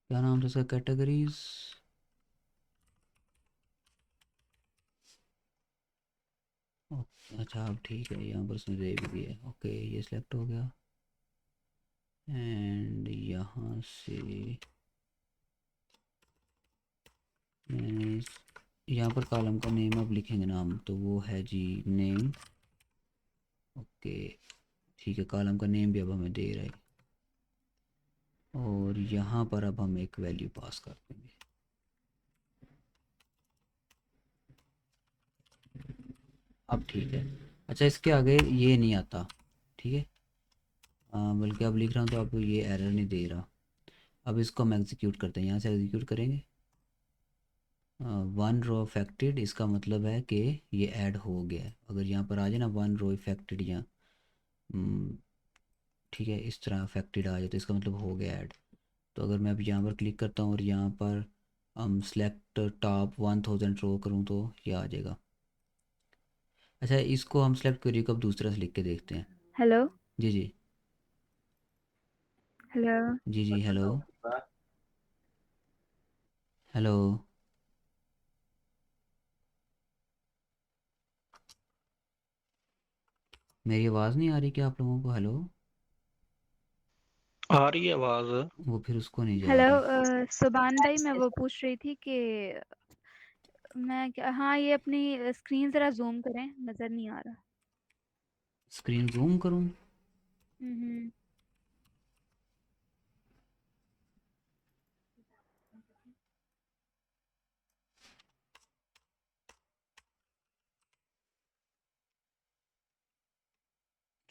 क्या नाम था इसका, कैटेगरीज। अच्छा अब ठीक है, यहाँ पर उसने दे भी दिया। ओके ये सिलेक्ट हो गया। एंड यहाँ से मैंने यहाँ पर कॉलम का नेम अब लिखेंगे ना हम, तो वो है जी नेम। ओके ठीक है, कॉलम का नेम भी अब हमें दे रहा है। और यहाँ पर अब हम एक वैल्यू पास कर देंगे। अब ठीक है। अच्छा इसके आगे ये नहीं आता, ठीक है। बल्कि अब लिख रहा हूँ तो अब ये एरर नहीं दे रहा। अब इसको हम एग्जीक्यूट करते हैं, यहाँ से एग्जीक्यूट करेंगे। वन रो अफेक्टेड, इसका मतलब है कि ये ऐड हो गया है। अगर यहाँ पर आ जाए ना वन रो अफेक्टेड या ठीक है इस तरह अफेक्टेड आ जाए तो इसका मतलब हो गया ऐड। तो अगर मैं अब यहाँ पर क्लिक करता हूँ और यहाँ पर हम सेलेक्ट टॉप 1000 रो करूँ तो ये आ जाएगा। अच्छा इसको हम सेलेक्ट क्वेरी को अब दूसरा से लिख के देखते हैं। हेलो जी जी हेलो जी जी हेलो हेलो। मेरी आवाज़ नहीं आ रही क्या आप लोगों को? हेलो। आ रही है आवाज। वो फिर उसको नहीं जा हेलो रही। सुभान भाई, मैं वो पूछ रही थी कि मैं क्या, हाँ ये अपनी स्क्रीन जरा जूम करें, नजर नहीं आ रहा। स्क्रीन जूम करूँ? हम्म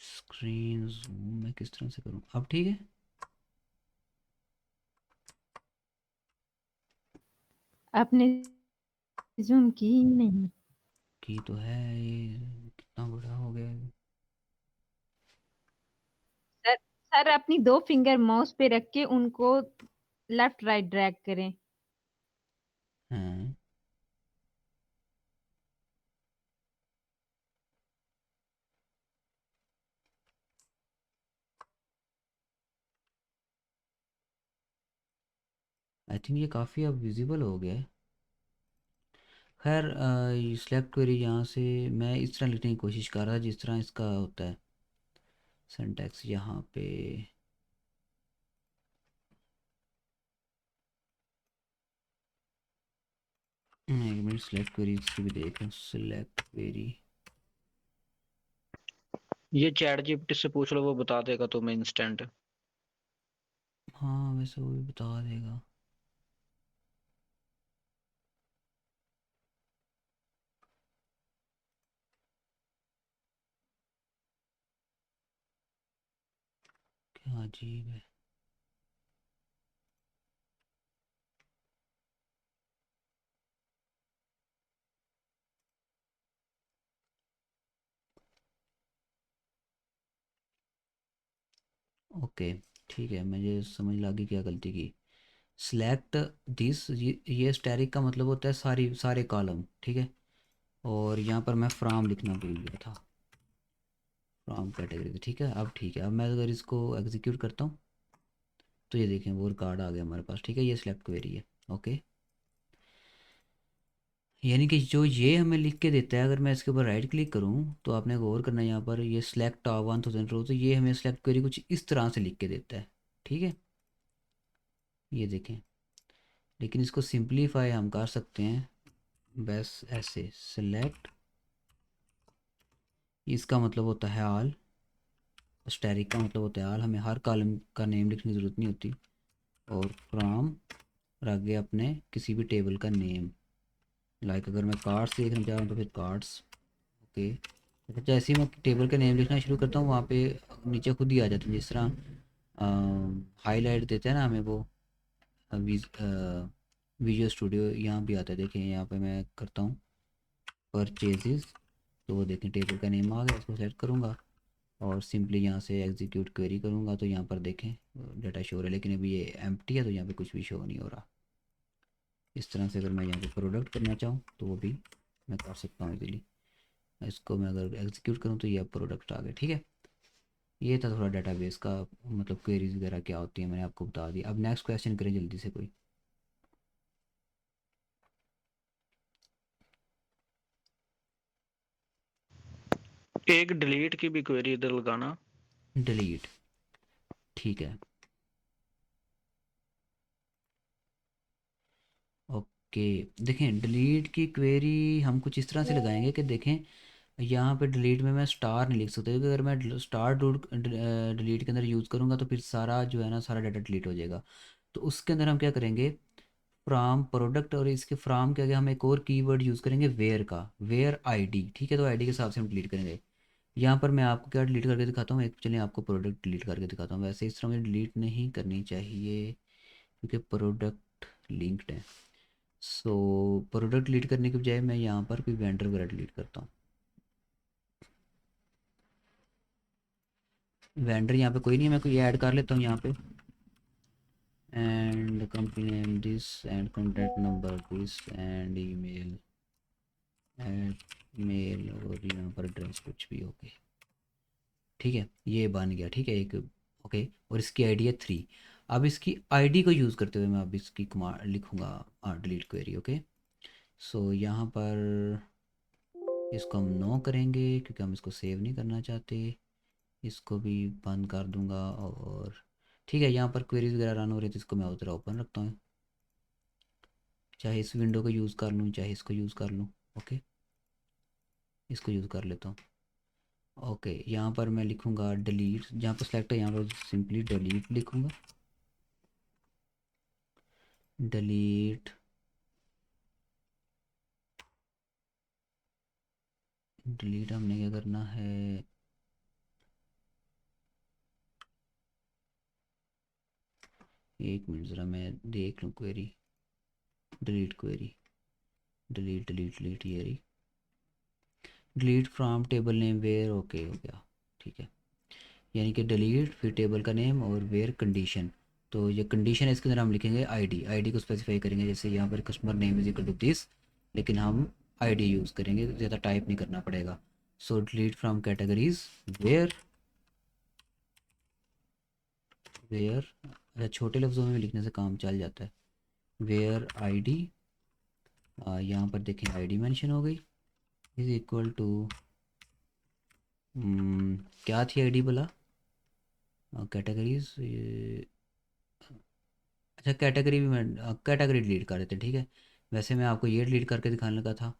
स्क्रीन जूम मैं किस तरह से करूँ? अब ठीक है। आपने जूम की ही नहीं। की तो है, ये कितना बड़ा हो गया है। सर सर अपनी दो फिंगर माउस पे रख के उनको लेफ्ट राइट ड्रैग करें। हाँ आई थिंक ये काफ़ी अब विजिबल हो गया है। खैर सिलेक्ट क्वेरी यहाँ से मैं इस तरह लिखने की कोशिश कर रहा था जिस तरह इसका होता है सिंटैक्स यहाँ पे। एक मिनट, सिलेक्ट क्वेरी की भी देख लूँ। सिलेक्ट क्वेरी, ये चैट जीपीटी से पूछ लो, वो बता देगा तुम्हें इंस्टेंट। हाँ वैसे वो भी बता देगा। अजीब है। ओके ठीक है, मुझे समझ लगी क्या गलती की। सिलेक्ट दिस, ये स्टैटिक का मतलब होता है सारे कॉलम, ठीक है। और यहाँ पर मैं फ्राम लिखना भूल गया था, फ्राम कैटेगरी, ठीक है। अब ठीक है, अब मैं अगर इसको एग्जीक्यूट करता हूँ तो ये देखें वो रिकॉर्ड आ गया हमारे पास, ठीक है। ये सिलेक्ट क्वेरी है, ओके। यानी कि जो ये हमें लिख के देता है, अगर मैं इसके ऊपर राइट क्लिक करूँ तो आपने गौर करना है यहाँ पर, ये सिलेक्ट 1000 रो, तो ये हमें सिलेक्ट क्वेरी कुछ इस तरह से लिख के देता है, ठीक है। ये देखें, लेकिन इसको सिंप्लीफाई हम कर सकते हैं बस ऐसे, सिलेक्ट, इसका मतलब होता है ऑल, स्टैटिक का मतलब होता है ऑल, हमें हर कॉलम का नेम लिखने की ज़रूरत नहीं होती। और फ्रॉम और आगे अपने किसी भी टेबल का नेम, लाइक अगर मैं कार्ड्स देखना चाह रहा हूँ तो फिर कार्ड्स, ओके। तो जैसे ही मैं टेबल का नेम लिखना शुरू करता हूँ वहाँ पे नीचे खुद ही आ जाता है, जिस तरह हाईलाइट देते हैं ना हमें वो विजुअल स्टूडियो, यहाँ भी आता है। देखें यहाँ पे मैं करता हूँ परचेजेस, तो वो देखें टेबल का नेम आ गया, इसको सेलेक्ट करूँगा और सिंपली यहाँ से एग्जीक्यूट क्वेरी करूँगा तो यहाँ पर देखें डाटा शो हो रहा है, लेकिन अभी ये एम्प्टी है तो यहाँ पे कुछ भी शो नहीं हो रहा। इस तरह से अगर मैं यहाँ पे प्रोडक्ट करना चाहूँ तो वो भी मैं कर सकता हूँ इजीली। इसको मैं अगर एग्जीक्यूट करूँ तो ये अब प्रोडक्ट आ गया, ठीक है। ये था थोड़ा डाटाबेस का, मतलब क्वेरीज वगैरह क्या होती है मैंने आपको बता दिया। अब नेक्स्ट क्वेश्चन करें जल्दी से कोई। एक डिलीट की भी क्वेरी इधर लगाना। डिलीट, ठीक है, ओके। देखें डिलीट की क्वेरी हम कुछ इस तरह से लगाएंगे कि देखें यहाँ पे डिलीट में मैं स्टार नहीं लिख सकता, क्योंकि अगर मैं स्टार डिलीट के अंदर यूज़ करूँगा तो फिर सारा जो है ना सारा डाटा डिलीट हो जाएगा। तो उसके अंदर हम क्या करेंगे, फ्राम प्रोडक्ट और इसके फ्राम के आगे हम एक और कीवर्ड यूज़ करेंगे वेयर का, वेयर आईडी, ठीक है। तो आईडी के हिसाब से हम डिलीट करेंगे। यहाँ पर मैं आपको क्या डिलीट करके दिखाता हूँ, एक चलिए आपको प्रोडक्ट डिलीट करके दिखाता हूँ। वैसे इस तरह मुझे डिलीट नहीं करनी चाहिए क्योंकि प्रोडक्ट लिंक्ड है। सो प्रोडक्ट डिलीट करने के बजाय मैं यहाँ पर कोई वेंडर वगैरह डिलीट करता हूँ। वेंडर यहाँ पे कोई नहीं है, मैं कोई ऐड कर लेता हूँ यहाँ पे, and company name this and contact number this and email and mail, और यहाँ पर एड्रेस कुछ भी, ओके ठीक है। ये बन गया, ठीक है एक, ओके। और इसकी आईडी है 3। अब इसकी आईडी को यूज़ करते हुए मैं अब इसकी कमांड लिखूँगा डिलीट क्वेरी, ओके। सो यहाँ पर इसको हम नो करेंगे क्योंकि हम इसको सेव नहीं करना चाहते। इसको भी बंद कर दूंगा और ठीक है, यहाँ पर क्वेरीज वगैरह रन हो रही है तो इसको मैं उधर ओपन रखता हूँ, चाहे इस विंडो को यूज़ कर लूँ चाहे इसको यूज़ कर लूँ, ओके। इसको यूज़ कर लेता हूँ, ओके। यहाँ पर मैं लिखूँगा डिलीट, जहाँ पर सेलेक्ट है यहाँ पर सिंपली डिलीट लिखूँगा, डिलीट, डिलीट हमने क्या करना है, एक मिनट ज़रा मैं देख लूँ query, delete query, delete delete delete, ये रही delete from table name where, okay हो गया, ठीक है। यानी कि डिलीट फिर टेबल का नेम और वेयर कंडीशन, तो ये कंडीशन है इसके अंदर हम लिखेंगे आईडी, आईडी को स्पेसिफाई करेंगे, जैसे यहाँ पर customer name is equal to this, लेकिन हम आईडी यूज़ करेंगे, ज़्यादा टाइप नहीं करना पड़ेगा। So delete from categories where, where, अच्छा छोटे लफ्ज़ों में लिखने से काम चल जाता है, वेयर आईडी, यहाँ पर देखें आईडी मेंशन हो गई, इज़ इक्वल टू क्या थी आईडी बोला, कैटेगरीज, अच्छा कैटेगरी भी मैं कैटेगरी डिलीट कर देते हैं, ठीक है। वैसे मैं आपको ये डिलीट करके दिखाने लगा था,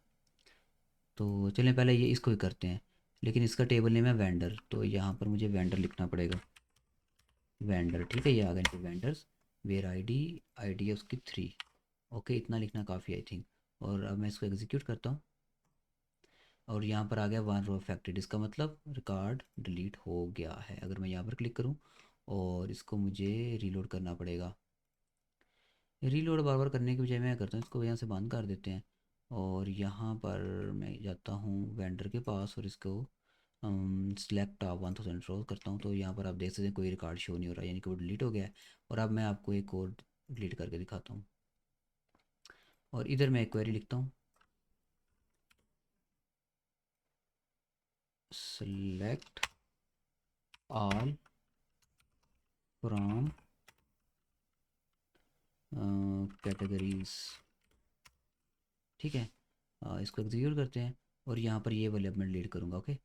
तो चलें पहले ये इसको ही करते हैं। लेकिन इसका टेबल नेम है वेंडर, तो यहाँ पर मुझे वेंडर लिखना पड़ेगा, वेंडर, ठीक है। ये आ गए वेंडर्स, वेयर आईडी, आईडी है उसकी 3, ओके। इतना लिखना काफ़ी आई थिंक। और अब मैं इसको एग्जीक्यूट करता हूँ और यहाँ पर आ गया 1 रो अफेक्टेड, इसका मतलब रिकॉर्ड डिलीट हो गया है। अगर मैं यहाँ पर क्लिक करूँ और इसको मुझे रीलोड करना पड़ेगा। रीलोड बार बार करने की बजाय मैं करता हूँ इसको यहाँ से बंद कर देते हैं, और यहाँ पर मैं जाता हूँ वेंडर के पास और इसको सिलेक्ट टॉप 1000 रोज करता हूँ। तो यहाँ पर आप देख सकते हैं कोई रिकॉर्ड शो नहीं हो रहा, यानी कि वो डिलीट हो गया है। और अब मैं आपको एक और डिलीट करके दिखाता हूँ, और इधर मैं एक क्वेरी लिखता हूँ, सेलेक्ट ऑल फ्रॉम कैटेगरीज। ठीक है, इसको एग्जीक्यूट करते हैं, और यहाँ पर ये वाले अब मैं डिलीट करूँगा। ओके,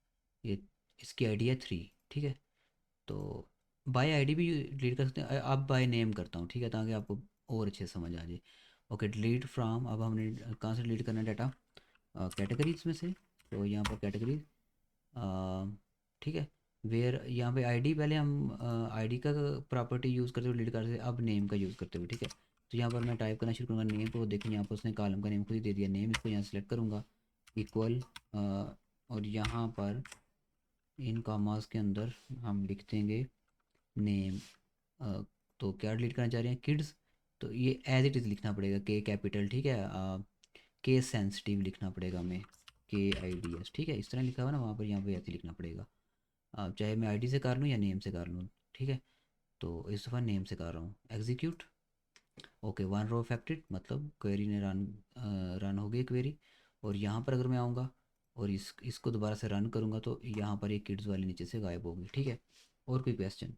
ये इसकी आईडी है 3। ठीक है, तो बाय आईडी भी डिलीट कर सकते हैं, अब बाय नेम करता हूँ, ठीक है, ताकि आपको और अच्छे से समझ आ जाए। ओके, डिलीट फ्रॉम, अब हमने कहाँ से डिलीट करना है डाटा, कैटेगरीज में से। तो यहाँ पर कैटेगरीज, ठीक है, वेयर यहाँ पे आईडी, पहले हम आईडी का प्रॉपर्टी यूज़ करते हुए डिलीट करते थे, अब नेम का यूज़ करते हुए। ठीक है, तो यहाँ पर मैं टाइप करना शुरू करूँगा नेम, तो देखिए यहाँ पर उसने कॉलम का नेम खुद ही दे दिया नेम। इसको यहाँ सेलेक्ट करूँगा, इक्वल, और यहाँ पर इन कॉमास के अंदर हम लिख देंगे नेम। तो क्या डिलीट करना चाह रहे हैं, किड्स, तो ये एज इट इज़ लिखना पड़ेगा, के कैपिटल। ठीक है, के सेंसिटिव लिखना पड़ेगा हमें, KIDS। ठीक है, इस तरह लिखा हुआ ना वहाँ पर, यहाँ पे ऐसे लिखना पड़ेगा। चाहे मैं आईडी से कर लूँ या नेम से कर लूँ। ठीक है, तो इस दफ़ा नेम से कर रहा हूँ, एग्जीक्यूट। ओके, 1 रो अफेक्टेड, मतलब क्वेरी ने रन हो गई क्वेरी। और यहाँ पर अगर मैं आऊँगा और इसको दोबारा से रन करूँगा, तो यहाँ पर ये किड्स वाली नीचे से गायब होगी। ठीक है, और कोई क्वेश्चन?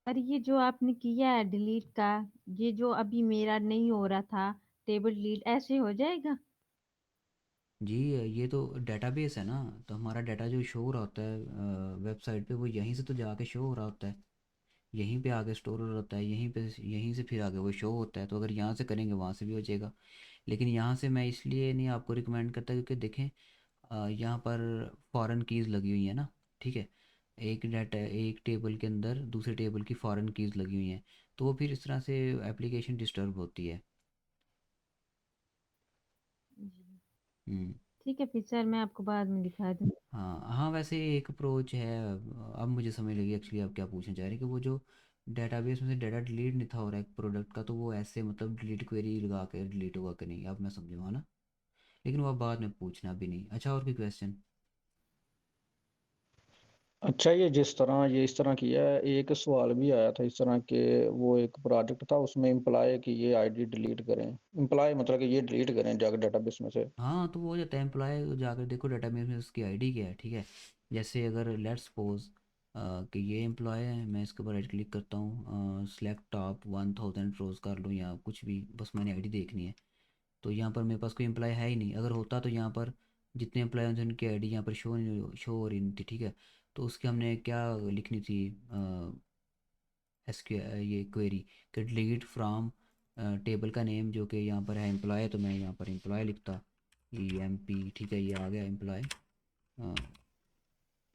और ये जो आपने किया है डिलीट का, ये जो अभी मेरा नहीं हो रहा था टेबल डिलीट, ऐसे हो जाएगा? जी, ये तो डेटाबेस है ना, तो हमारा डाटा जो शो हो रहा होता है वेबसाइट पे, वो यहीं से तो जाके शो हो रहा होता है, यहीं पे आगे स्टोर हो रहा होता है, यहीं से फिर आगे वो शो होता है। तो अगर यहाँ से करेंगे वहाँ से भी हो जाएगा, लेकिन यहाँ से मैं इसलिए नहीं आपको रिकमेंड करता, क्योंकि देखें यहाँ पर फॉरेन कीज़ लगी हुई है ना। ठीक है, एक टेबल के अंदर दूसरे टेबल की फॉरेन कीज़ लगी हुई हैं, तो वो फिर इस तरह से एप्लीकेशन डिस्टर्ब होती है। जी। हम्म। ठीक है, फिर सर मैं आपको बाद में दिखा दूँ। हाँ हाँ, वैसे एक अप्रोच है, अब मुझे समझ लगी एक्चुअली आप क्या पूछना चाह रहे हैं, कि वो जो डेटाबेस में से डाटा डिलीट नहीं था हो रहा है प्रोडक्ट का, तो वो ऐसे मतलब डिलीट क्वेरी लगा के डिलीट होगा कि नहीं, अब मैं समझा है ना। लेकिन वो आप बाद में पूछना भी नहीं। अच्छा, और कोई क्वेश्चन? अच्छा, ये जिस तरह ये इस तरह किया है, एक सवाल भी आया था इस तरह के, वो एक प्रोजेक्ट था उसमें इम्प्लॉय की ये आईडी डिलीट करें, इम्प्लॉय मतलब कि ये डिलीट करें जाकर डेटाबेस में से। हाँ, तो वो हो जाता है एम्प्लॉय, जाकर देखो डेटाबेस में उसकी आईडी क्या है। ठीक है, जैसे अगर लेट्स सपोज कि ये एम्प्लॉय है, मैं इसके ऊपर राइट क्लिक करता हूँ, सेलेक्ट टॉप 1000 रोज कर लूँ या कुछ भी, बस मैंने आईडी देखनी है। तो यहाँ पर मेरे पास कोई एम्प्लॉय है ही नहीं, अगर होता तो यहाँ पर जितने एम्प्लॉय हैं उनकी आईडी यहाँ पर शो हो रही नहीं थी। ठीक है, तो उसकी हमने क्या लिखनी थी, एसक्यू ये क्वेरी, कि डिलीट फ्रॉम टेबल का नेम जो कि यहाँ पर है एम्प्लॉय, तो मैं यहाँ पर एम्प्लॉय लिखता, EMP। ठीक है, ये आ गया एम्प्लॉय।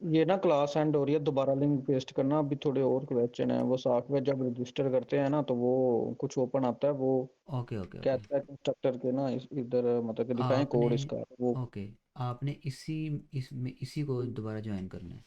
ये ना क्लास एंड हो रही है, दोबारा लिंक पेस्ट करना। अभी थोड़े और क्वेश्चन है, वो सॉफ्टवेयर जब रजिस्टर करते हैं ना तो वो कुछ ओपन आता है, वो ओके ओके ओके, कहता है कंस्ट्रक्टर के ना इधर मतलब कि दिखाएं आपने, कोड इसका, वो ओके, आपने इसी को दोबारा ज्वाइन करना है।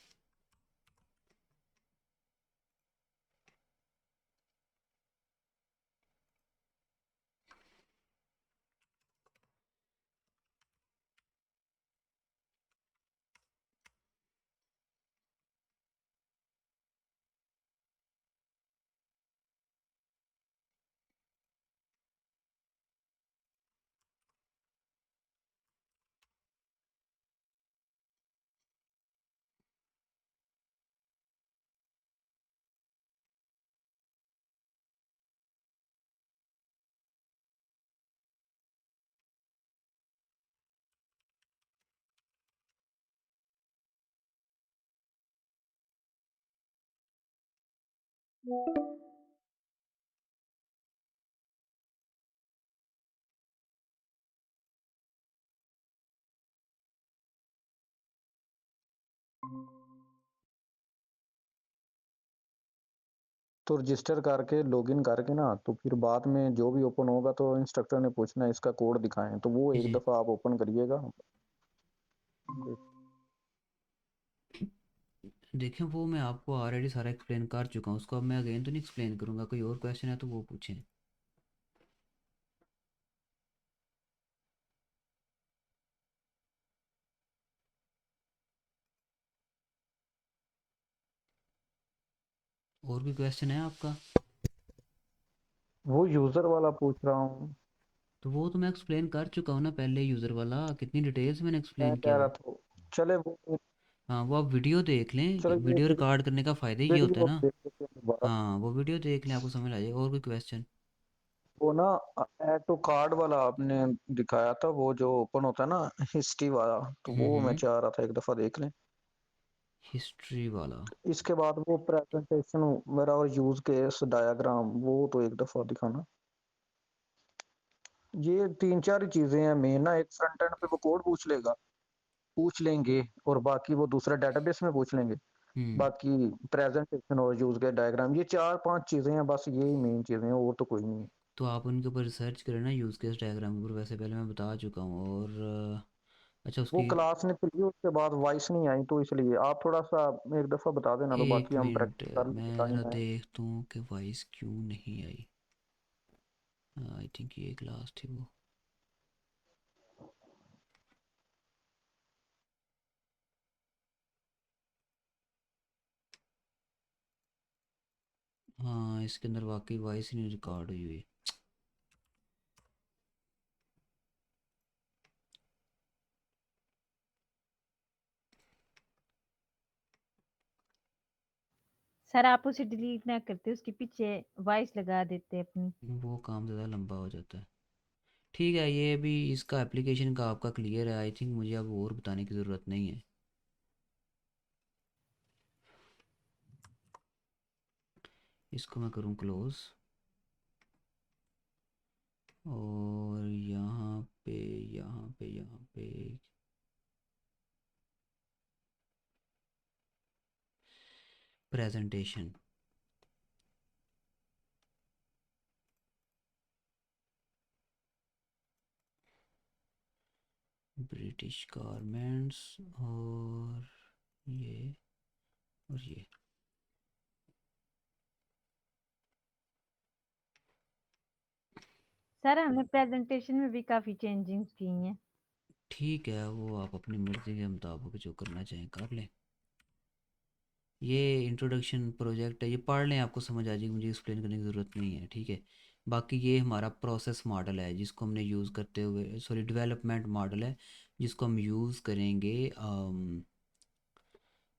तो रजिस्टर करके लॉगिन करके ना, तो फिर बाद में जो भी ओपन होगा तो इंस्ट्रक्टर ने पूछना है इसका कोड दिखाएं, तो वो जी एक जी। दफा आप ओपन करिएगा। देखें वो मैं आपको ऑलरेडी सारा एक्सप्लेन कर चुका हूँ, उसको अब मैं अगेन तो नहीं एक्सप्लेन करूँगा। कोई और क्वेश्चन है तो वो पूछें। और भी क्वेश्चन है आपका? वो यूजर वाला पूछ रहा हूँ। तो वो तो मैं एक्सप्लेन कर चुका हूँ ना पहले, यूज़र वाला कितनी डिटेल्स मैंने मैं एक्सप्लेन कह किया रहा वो। था, चले वो, हाँ वो आप वीडियो देख लें, चलो ये वीडियो रिकॉर्ड करने का फ़ायदा ही ये होता है वीडियो ना। देख लेते हैं दोबारा। हाँ वो वीडियो देख लें, आपको समझ आ जाएगा। और कोई क्वेश्चन? वो ना ऐड टू कार्ड वाला आपने दिखाया था, वो जो ओपन होता है ना हिस्ट्री वाला, तो वो मैं चाह रहा था एक दफा देख लें। हिस्ट्री वाला? इसके बाद वो प्रेजेंटेशन मेरा और यूज केस डायग्राम, वो तो एक दफा दिखाना। ये तीन चार ही चीजें हैं मेन ना। एक फ्रंट एंड पे वो कोड पूछ लेंगे, और बाकी वो दूसरा डेटाबेस में पूछ लेंगे। हम्म। बाकी प्रेजेंटेशन और यूज के डायग्राम, ये चार पांच चीजें हैं बस, यही मेन चीजें हैं, और तो कोई नहीं है। तो आप उनके ऊपर रिसर्च करें ना, यूज़ केस डायग्राम के ऊपर, वैसे पहले मैं बता चुका हूँ। और अच्छा वो उसकी क्लास ने तो ली, उसके बाद वॉइस नहीं आई, तो इसलिए आप थोड़ा सा एक दफा बता देना, तो एक बाकी हम मिनट, प्रैक्टिस कर लेंगे मैं ज़रा टाइम है। देखता हूँ कि वॉइस क्यों नहीं आई। आई थिंक ये क्लास थी वो। हाँ इसके अंदर वाकई वॉइस ही नहीं रिकॉर्ड हुई हुई। सर आप उसे डिलीट ना करते, उसके पीछे वॉइस लगा देते अपनी। वो काम ज़्यादा लंबा हो जाता है। ठीक है, ये भी इसका एप्लीकेशन का आपका क्लियर है। आई थिंक मुझे अब और बताने की ज़रूरत नहीं है। इसको मैं करूँ क्लोज़, और यहाँ पे प्रेजेंटेशन। ब्रिटिश गारमेंट्स, और ये और ये। सर हमने प्रेजेंटेशन में भी काफी चेंजिंग्स की हैं। ठीक है, वो आप अपनी मर्ज़ी के मुताबिक जो करना चाहें कर लें। ये इंट्रोडक्शन प्रोजेक्ट है, ये पढ़ लें, आपको समझ आ जाएगी, मुझे एक्सप्लेन करने की ज़रूरत नहीं है। ठीक है। बाकी ये हमारा प्रोसेस मॉडल है जिसको हमने यूज़ करते हुए, सॉरी डेवलपमेंट मॉडल है जिसको हम यूज़ करेंगे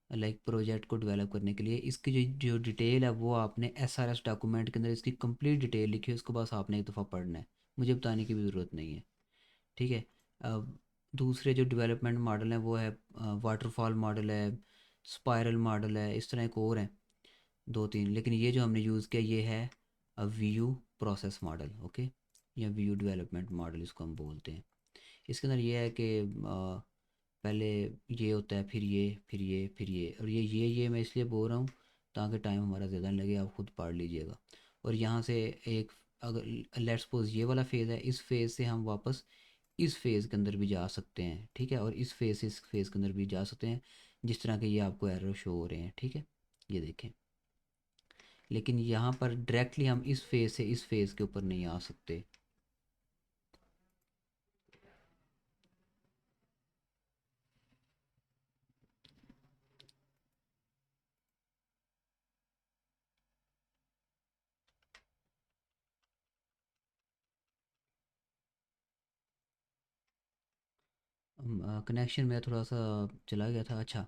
लाइक प्रोजेक्ट को डेवलप करने के लिए। इसकी जो जो डिटेल है वो आपने एसआरएस डॉक्यूमेंट के अंदर इसकी कंप्लीट डिटेल लिखी है, उसको बस आपने एक दफ़ा पढ़ना है, मुझे बताने की भी ज़रूरत नहीं है। ठीक है। अब दूसरे जो डेवलपमेंट मॉडल हैं वो है वाटरफॉल मॉडल है, स्पायरल मॉडल है, इस तरह एक और हैं दो तीन, लेकिन ये जो हमने यूज़ किया ये है वीयू प्रोसेस मॉडल। ओके, या वीयू डेवलपमेंट मॉडल इसको हम बोलते हैं। इसके अंदर ये है कि पहले ये होता है, फिर ये, और ये मैं इसलिए बोल रहा हूँ ताकि टाइम हमारा ज़्यादा नहीं लगे, आप खुद पढ़ लीजिएगा। और यहाँ से एक, अगर लेट्स सपोज ये वाला फेज़ है, इस फेज़ से हम वापस इस फेज़ के अंदर भी जा सकते हैं। ठीक है, और इस फेज़ से इस फेज़ के अंदर भी जा सकते हैं, जिस तरह के ये आपको एरर शो हो रहे हैं। ठीक है, ये देखें। लेकिन यहाँ पर डायरेक्टली हम इस फेज़ से इस फेज़ के ऊपर नहीं आ सकते। कनेक्शन मेरा थोड़ा सा चला गया था। अच्छा,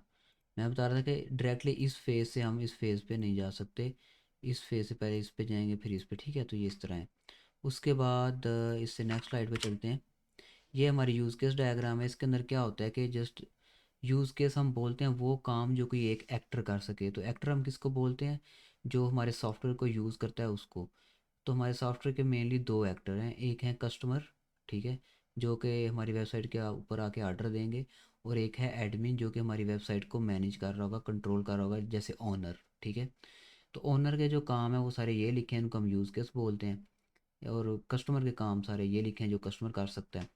मैं बता रहा था कि डायरेक्टली इस फेज़ से हम इस फेज़ पे नहीं जा सकते, इस फेज़ से पहले इस पे जाएंगे फिर इस पे। ठीक है, तो ये इस तरह है। उसके बाद इससे नेक्स्ट स्लाइड पे चलते हैं। ये हमारी यूज़ केस डायग्राम है। इसके अंदर क्या होता है कि जस्ट यूज़ केस हम बोलते हैं वो काम जो कोई एक एक्टर कर सके। तो एक्टर हम किसको बोलते हैं? जो हमारे सॉफ्टवेयर को यूज़ करता है उसको। तो हमारे सॉफ्टवेयर के मेनली दो एक्टर हैं, एक है कस्टमर, ठीक है, जो कि हमारी वेबसाइट के ऊपर आके ऑर्डर देंगे, और एक है एडमिन जो कि हमारी वेबसाइट को मैनेज कर रहा होगा, कंट्रोल कर रहा होगा, जैसे ओनर। ठीक है। तो ओनर के जो काम है वो सारे ये लिखे हैं, उनको हम यूज़ केस बोलते हैं। और कस्टमर के काम सारे ये लिखे हैं जो कस्टमर कर सकता है।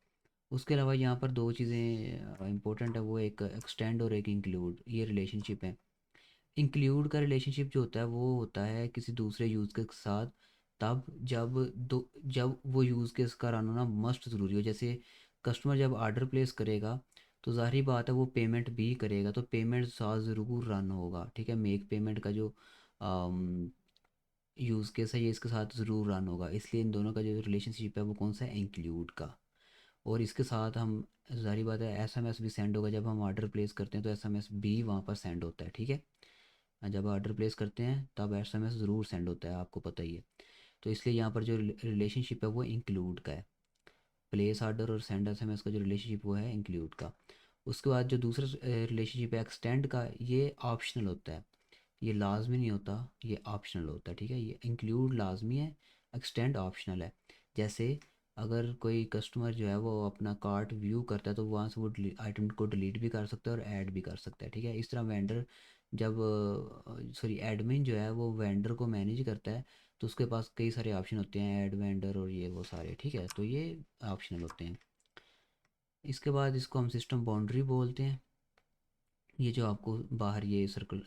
उसके अलावा यहाँ पर दो चीज़ें इंपॉर्टेंट है, वो एक एक्सटेंड और एक इंक्लूड, ये रिलेशनशिप है। इंक्लूड का रिलेशनशिप जो होता है वो होता है किसी दूसरे यूज़ के साथ, तब जब वो यूज़ केस का रन होना मस्ट ज़रूरी हो। जैसे कस्टमर जब ऑर्डर प्लेस करेगा तो ज़ाहिर बात है वो पेमेंट भी करेगा, तो पेमेंट साथ ज़रूर रन होगा, ठीक है। मेक पेमेंट का जो यूज़ केस है ये इसके साथ ज़रूर रन होगा, इसलिए इन दोनों का जो रिलेशनशिप है वो कौन सा है, इंक्लूड का। और इसके साथ हम, ज़ाहिर बात है एसएमएस भी सेंड होगा, जब हम ऑर्डर प्लेस करते हैं तो एसएमएस भी वहाँ पर सेंड होता है, ठीक है। जब ऑर्डर प्लेस करते हैं तब एसएमएस ज़रूर सेंड होता है, आपको पता ही है। तो इसलिए यहाँ पर जो रिलेशनशिप है वो इंक्लूड का है। प्लेस ऑर्डर और सेंड एसएमएस का जो रिलेशनशिप वो है इंक्लूड का। उसके बाद जो दूसरा रिलेशनशिप है एक्सटेंड का, ये ऑप्शनल होता है, ये लाजमी नहीं होता, ये ऑप्शनल होता है, ठीक है। ये इंक्लूड लाजमी है, एक्सटेंड ऑप्शनल है। जैसे अगर कोई कस्टमर जो है वो अपना कार्ट व्यू करता है तो वहाँ से वो आइटम को डिलीट भी कर सकता है और ऐड भी कर सकता है, ठीक है। इस तरह वेंडर जब सॉरी एडमिन जो है वो वेंडर को मैनेज करता है तो उसके पास कई सारे ऑप्शन होते हैं, ऐड वेंडर और ये वो सारे, ठीक है। तो ये ऑप्शनल होते हैं। इसके बाद इसको हम सिस्टम बाउंड्री बोलते हैं। ये जो आपको बाहर ये सर्कल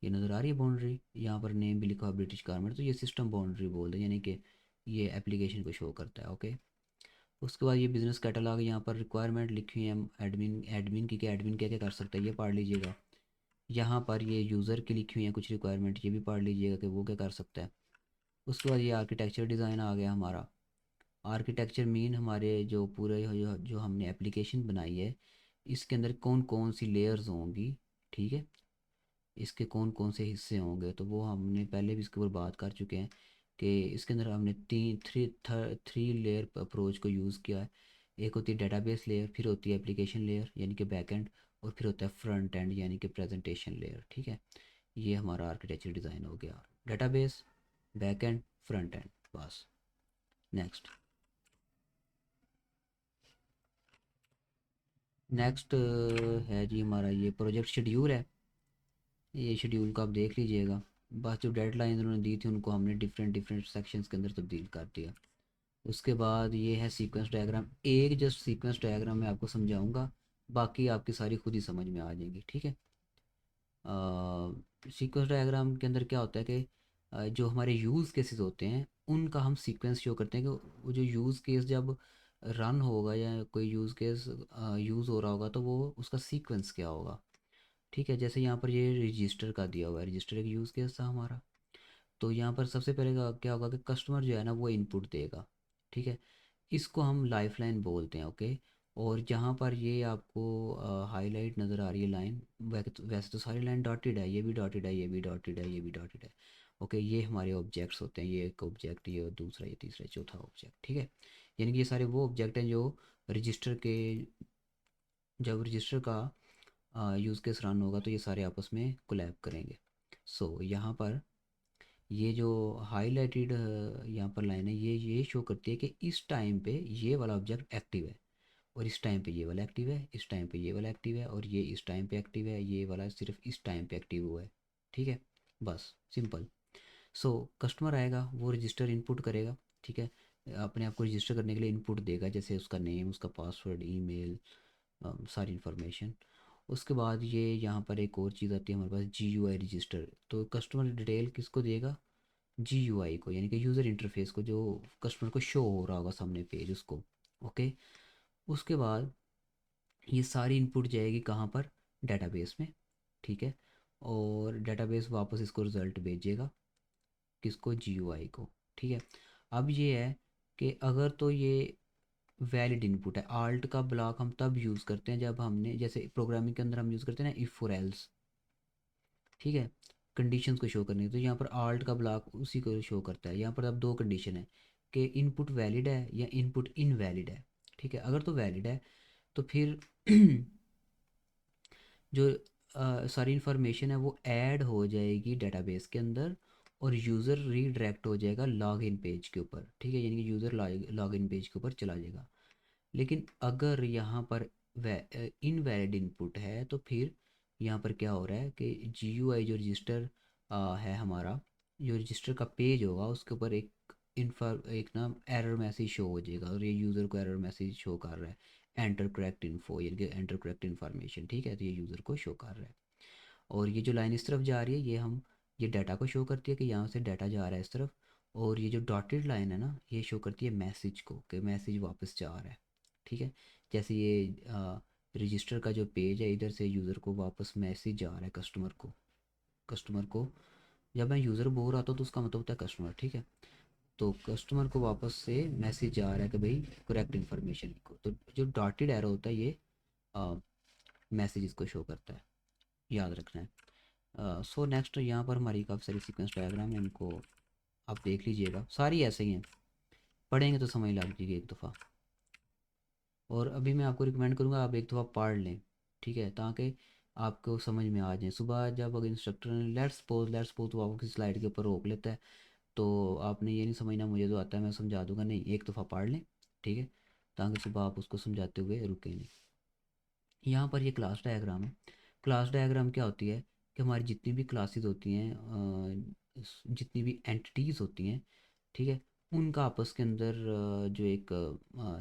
ये नज़र आ रही है बाउंड्री, यहाँ पर नेम भी लिखा हुआ ब्रिटिश गारमेंट, तो ये सिस्टम बाउंड्री बोलते हैं, यानी कि ये एप्लीकेशन को शो करता है, ओके। उसके बाद ये बिज़नेस कैटलॉग, यहाँ पर रिक्वायरमेंट लिखी हुई है एडमिन एडमिन की, क्या एडमिन क्या क्या कर सकता है ये पढ़ लीजिएगा। यहाँ पर ये यूज़र की लिखी हुई है कुछ रिक्वायरमेंट, ये भी पढ़ लीजिएगा कि वो क्या कर सकता है। उसके बाद ये आर्किटेक्चर डिज़ाइन आ गया हमारा। आर्किटेक्चर मीन हमारे जो पूरे जो हमने एप्लीकेशन बनाई है इसके अंदर कौन कौन सी लेयर्स होंगी, ठीक है। इसके कौन कौन से हिस्से होंगे तो वो हमने पहले भी इसके ऊपर बात कर चुके हैं कि इसके अंदर हमने थ्री लेयर अप्रोच को यूज़ किया है। एक होती है डेटाबेस लेयर, फिर होती है एप्लीकेशन लेयर यानी कि बैक एंड, और फिर होता है फ्रंट एंड यानी कि प्रेजेंटेशन लेयर, ठीक है। ये हमारा आर्किटेक्चर डिज़ाइन हो गया, database, back and, front end, बस। नेक्स्ट नेक्स्ट है जी हमारा ये प्रोजेक्ट शेड्यूल है। ये शेड्यूल को आप देख लीजिएगा, बस जो डेडलाइन उन्होंने दी थी उनको हमने डिफरेंट डिफरेंट सेक्शंस के अंदर तब्दील कर दिया। उसके बाद ये है सीक्वेंस डायग्राम, एक जस्ट सीक्वेंस डायग्राम मैं आपको समझाऊंगा, बाकी आपकी सारी खुद ही समझ में आ जाएंगी, ठीक है। सीक्वेंस डायग्राम के अंदर क्या होता है कि जो हमारे यूज़ केसेस होते हैं उनका हम सीक्वेंस शो करते हैं कि वो जो यूज़ केस जब रन होगा या कोई यूज़ केस यूज़ हो रहा होगा तो वो उसका सीक्वेंस क्या होगा, ठीक है। जैसे यहाँ पर ये रजिस्टर का दिया हुआ है, रजिस्टर एक यूज़ केस था हमारा। तो यहाँ पर सबसे पहले क्या होगा कि कस्टमर जो है ना वो इनपुट देगा, ठीक है। इसको हम लाइफ लाइन बोलते हैं, ओके। और जहाँ पर ये आपको हाईलाइट नज़र आ रही है लाइन, वैसे तो सारी लाइन डॉटेड है, ये भी डॉटेड है, ये भी डॉटेड है, ये भी डॉटेड है, ओके। ये हमारे ऑब्जेक्ट्स होते हैं, ये एक ऑब्जेक्ट, ये और दूसरा, ये तीसरा, चौथा ऑब्जेक्ट, ठीक है। यानी कि ये सारे वो ऑब्जेक्ट हैं जो रजिस्टर के, जब रजिस्टर का यूज़ केस रन होगा तो ये सारे आपस में कोलैब करेंगे। सो यहाँ पर ये जो हाईलाइटेड यहाँ पर लाइन है ये शो करती है कि इस टाइम पे ये वाला ऑब्जेक्ट एक्टिव है, और इस टाइम पे ये वाला एक्टिव है, इस टाइम पे ये वाला एक्टिव है, और ये इस टाइम पे एक्टिव है, ये वाला सिर्फ इस टाइम पे एक्टिव हुआ है, ठीक है। बस सिंपल। सो कस्टमर आएगा वो रजिस्टर इनपुट करेगा, ठीक है। अपने आप को रजिस्टर करने के लिए इनपुट देगा, जैसे उसका नेम, उसका पासवर्ड, ईमेल, सारी इन्फॉर्मेशन। उसके बाद ये यहाँ पर एक और चीज़ आती है हमारे पास, GUI रजिस्टर। तो कस्टमर डिटेल किसको देगा, GUI को, यानी कि यूज़र इंटरफेस को, जो कस्टमर को शो हो रहा होगा सामने पेज उसको, ओके। उसके बाद ये सारी इनपुट जाएगी कहाँ पर, डेटाबेस में, ठीक है। और डेटाबेस वापस इसको रिज़ल्ट भेजेगा किसको, GUI को, ठीक है। अब ये है कि अगर तो ये वैलिड इनपुट है, आल्ट का ब्लॉक हम तब यूज़ करते हैं जब हमने, जैसे प्रोग्रामिंग के अंदर हम यूज़ करते हैं ना इफ़ और एल्स, ठीक है, कंडीशंस को शो करने। तो यहाँ पर आल्ट का ब्लॉक उसी को शो करता है। यहाँ पर अब दो कंडीशन है कि इनपुट वैलिड है या इनपुट इनवैलिड है, ठीक है। अगर तो वैलिड है तो फिर जो सारी इन्फॉर्मेशन है वो ऐड हो जाएगी डेटाबेस के अंदर, और यूज़र रीडायरेक्ट हो जाएगा लॉगिन पेज के ऊपर, ठीक है। यानी कि यूज़र लॉगिन पेज के ऊपर चला जाएगा। लेकिन अगर यहाँ पर इनवैलिड इनपुट है तो फिर यहाँ पर क्या हो रहा है कि GUI जो रजिस्टर है हमारा, जो रजिस्टर का पेज होगा उसके ऊपर एक ना एरर मैसेज शो हो जाएगा, और ये यूज़र को एरर मैसेज शो कर रहा है, एंटर करेक्ट इन्फो, यानी कि एंटर करेक्ट इन्फॉर्मेशन, ठीक है। तो ये यूज़र को शो कर रहा है। और ये जो लाइन इस तरफ जा रही है ये डाटा को शो करती है कि यहाँ से डाटा जा रहा है इस तरफ। और ये जो डॉटेड लाइन है ना ये शो करती है मैसेज को कि मैसेज वापस जा रहा है। ठीक है, जैसे ये रजिस्टर का जो पेज है इधर से यूज़र को वापस मैसेज जा रहा है कस्टमर को। जब मैं यूज़र बोल रहा था तो उसका मतलब होता है कस्टमर। ठीक है, तो कस्टमर को वापस से मैसेज जा रहा है कि भाई करेक्ट इन्फॉर्मेशन लिखो। तो जो डॉटेड एरो होता है ये मैसेज को शो करता है, याद रखना है। सो नेक्स्ट यहाँ पर हमारी काफ़ी सारी सीक्वेंस डायग्राम है, इनको आप देख लीजिएगा, सारी ऐसे ही हैं, पढ़ेंगे तो समझ लग जाएगी एक दफ़ा। और अभी मैं आपको रिकमेंड करूँगा आप एक दफ़ा पढ़ लें, ठीक है, ताकि आपको समझ में आ जाए। सुबह जब अगर इंस्ट्रक्टर ने लेट्स सपोज तो आपको किसी स्लाइड के ऊपर रोक लेता है तो आपने ये नहीं समझना मुझे तो आता है मैं समझा दूंगा, नहीं, एक दफ़ा पढ़ लें, ठीक है, ताकि सुबह आप उसको समझाते हुए रुके नहीं। यहाँ पर ये क्लास डायग्राम है। क्लास डायग्राम क्या होती है कि हमारी जितनी भी क्लासेस होती हैं, जितनी भी एंटिटीज़ होती हैं, ठीक है, उनका आपस के अंदर जो एक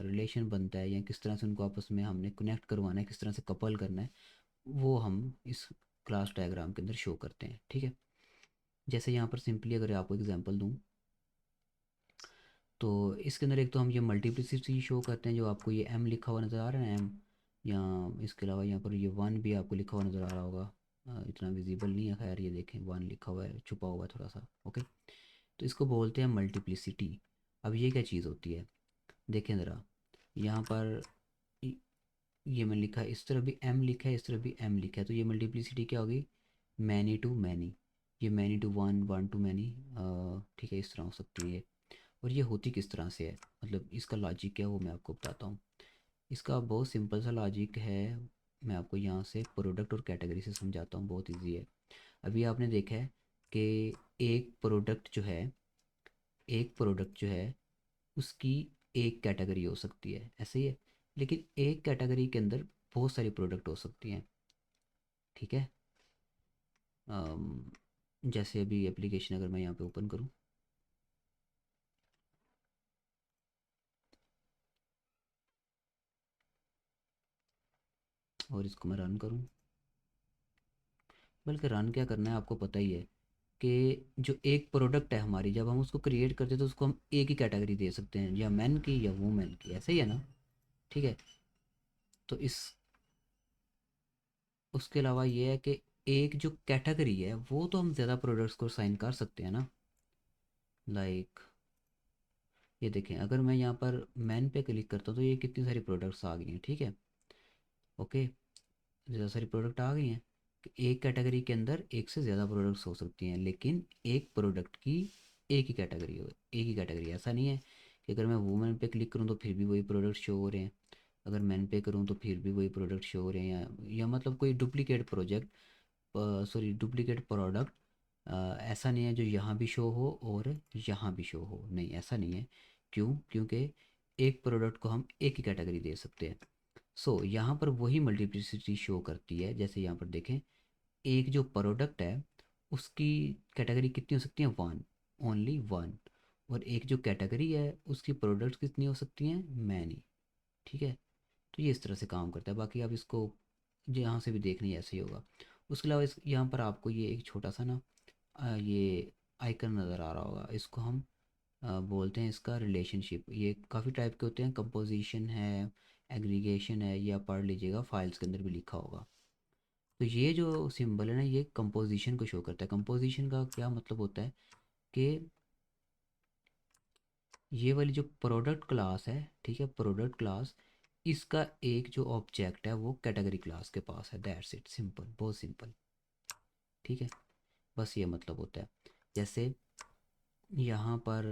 रिलेशन बनता है या किस तरह से उनको आपस में हमने कनेक्ट करवाना है, किस तरह से कपल करना है, वो हम इस क्लास डायग्राम के अंदर शो करते हैं। ठीक है, जैसे यहाँ पर सिंपली अगर आपको एग्जांपल दूँ तो इसके अंदर एक तो हम ये मल्टीप्लिसिटी शो करते हैं, जो आपको ये m लिखा हुआ नज़र आ रहा है m, या इसके अलावा यहाँ पर ये 1 भी आपको लिखा हुआ नज़र आ रहा होगा। इतना विजिबल नहीं है, खैर ये देखें 1 लिखा हुआ है, छुपा हुआ है थोड़ा सा। ओके, तो इसको बोलते हैं मल्टीप्लिसिटी। अब ये क्या चीज़ होती है, देखें ज़रा, यहाँ पर य- ये मैंने लिखा है, इस तरफ भी m लिखा है, इस तरफ भी m लिखा है, तो ये मल्टीप्लिसिटी क्या होगी, मैनी टू मैनी। ये many to one, one to many, ठीक है, इस तरह हो सकती है ये। और ये होती किस तरह से है, मतलब इसका लॉजिक क्या है वो मैं आपको बताता हूँ। इसका बहुत सिंपल सा लॉजिक है, मैं आपको यहाँ से प्रोडक्ट और कैटेगरी से समझाता हूँ, बहुत इजी है। अभी आपने देखा है कि एक प्रोडक्ट जो है उसकी एक कैटेगरी हो सकती है, ऐसे ही है, लेकिन एक कैटेगरी के अंदर बहुत सारी प्रोडक्ट हो सकती हैं। ठीक है, जैसे अभी एप्लीकेशन अगर मैं यहाँ पे ओपन करूँ और इसको मैं रन करूँ, बल्कि रन क्या करना है आपको पता ही है कि जो एक प्रोडक्ट है हमारी, जब हम उसको क्रिएट करते हैं तो उसको हम एक ही कैटेगरी दे सकते हैं, या मैन की या वुमेन की, ऐसे ही है ना। ठीक है, तो इस उसके अलावा ये है कि एक जो कैटेगरी है वो तो हम ज़्यादा प्रोडक्ट्स को साइन कर सकते हैं ना। लाइक ये देखें, अगर मैं यहाँ पर मैन पे क्लिक करता हूँ तो ये कितनी सारी प्रोडक्ट्स आ गई हैं। ठीक है, ओके, ज़्यादा सारी प्रोडक्ट आ गई हैं कि एक कैटेगरी के अंदर एक से ज़्यादा प्रोडक्ट्स हो सकती हैं, लेकिन एक प्रोडक्ट की एक ही कैटेगरी, ऐसा नहीं है कि अगर मैं वुमेन पे क्लिक करूँ तो फिर भी वही प्रोडक्ट शो हो रहे हैं, अगर मैन पे करूँ तो फिर भी वही प्रोडक्ट शो हो रहे हैं, या मतलब कोई डुप्लीकेट प्रोडक्ट ऐसा नहीं है जो यहाँ भी शो हो और यहाँ भी शो हो, नहीं ऐसा नहीं है। क्यों, क्योंकि एक प्रोडक्ट को हम एक ही कैटेगरी दे सकते हैं। सो यहाँ पर वही मल्टीप्लिसिटी शो करती है, जैसे यहाँ पर देखें, एक जो प्रोडक्ट है उसकी कैटेगरी कितनी हो सकती है, वन, ओनली वन। और एक जो कैटेगरी है उसकी प्रोडक्ट कितनी हो सकती हैं, मैनी। ठीक है, तो ये इस तरह से काम करता है, बाकी आप इसको यहाँ से भी देखना ऐसे ही होगा। उसके अलावा इस यहाँ पर आपको ये एक छोटा सा ना ये आइकन नज़र आ रहा होगा, इसको हम बोलते हैं इसका रिलेशनशिप। ये काफ़ी टाइप के होते हैं, कंपोजिशन है, एग्रीगेशन है, ये आप पढ़ लीजिएगा, फाइल्स के अंदर भी लिखा होगा। तो ये जो सिंबल है ना ये कंपोजिशन को शो करता है। कंपोजिशन का क्या मतलब होता है कि ये वाली जो प्रोडक्ट क्लास है, ठीक है, प्रोडक्ट क्लास, इसका एक जो ऑब्जेक्ट है वो कैटेगरी क्लास के पास है, दैट्स इट, सिंपल, बहुत सिंपल। ठीक है, बस ये मतलब होता है। जैसे यहाँ पर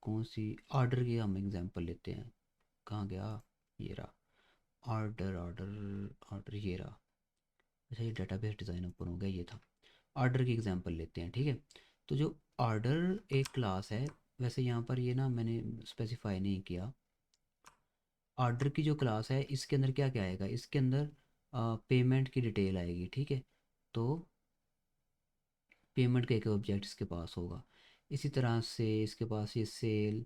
कौन सी ऑर्डर की हम एग्जांपल लेते हैं, कहाँ गया, ये रहा, ऑर्डर ये रहा। अच्छा, ये डेटाबेस डिज़ाइन ओपन हो गया, ये था। ऑर्डर की एग्जांपल लेते हैं, ठीक है। तो जो ऑर्डर एक क्लास है, वैसे यहाँ पर ये ना मैंने स्पेसिफाई नहीं किया, ऑर्डर की जो क्लास है इसके अंदर क्या क्या आएगा, इसके अंदर पेमेंट की डिटेल आएगी। ठीक है, तो पेमेंट का एक ऑब्जेक्ट इसके पास होगा। इसी तरह से इसके पास ये सेल,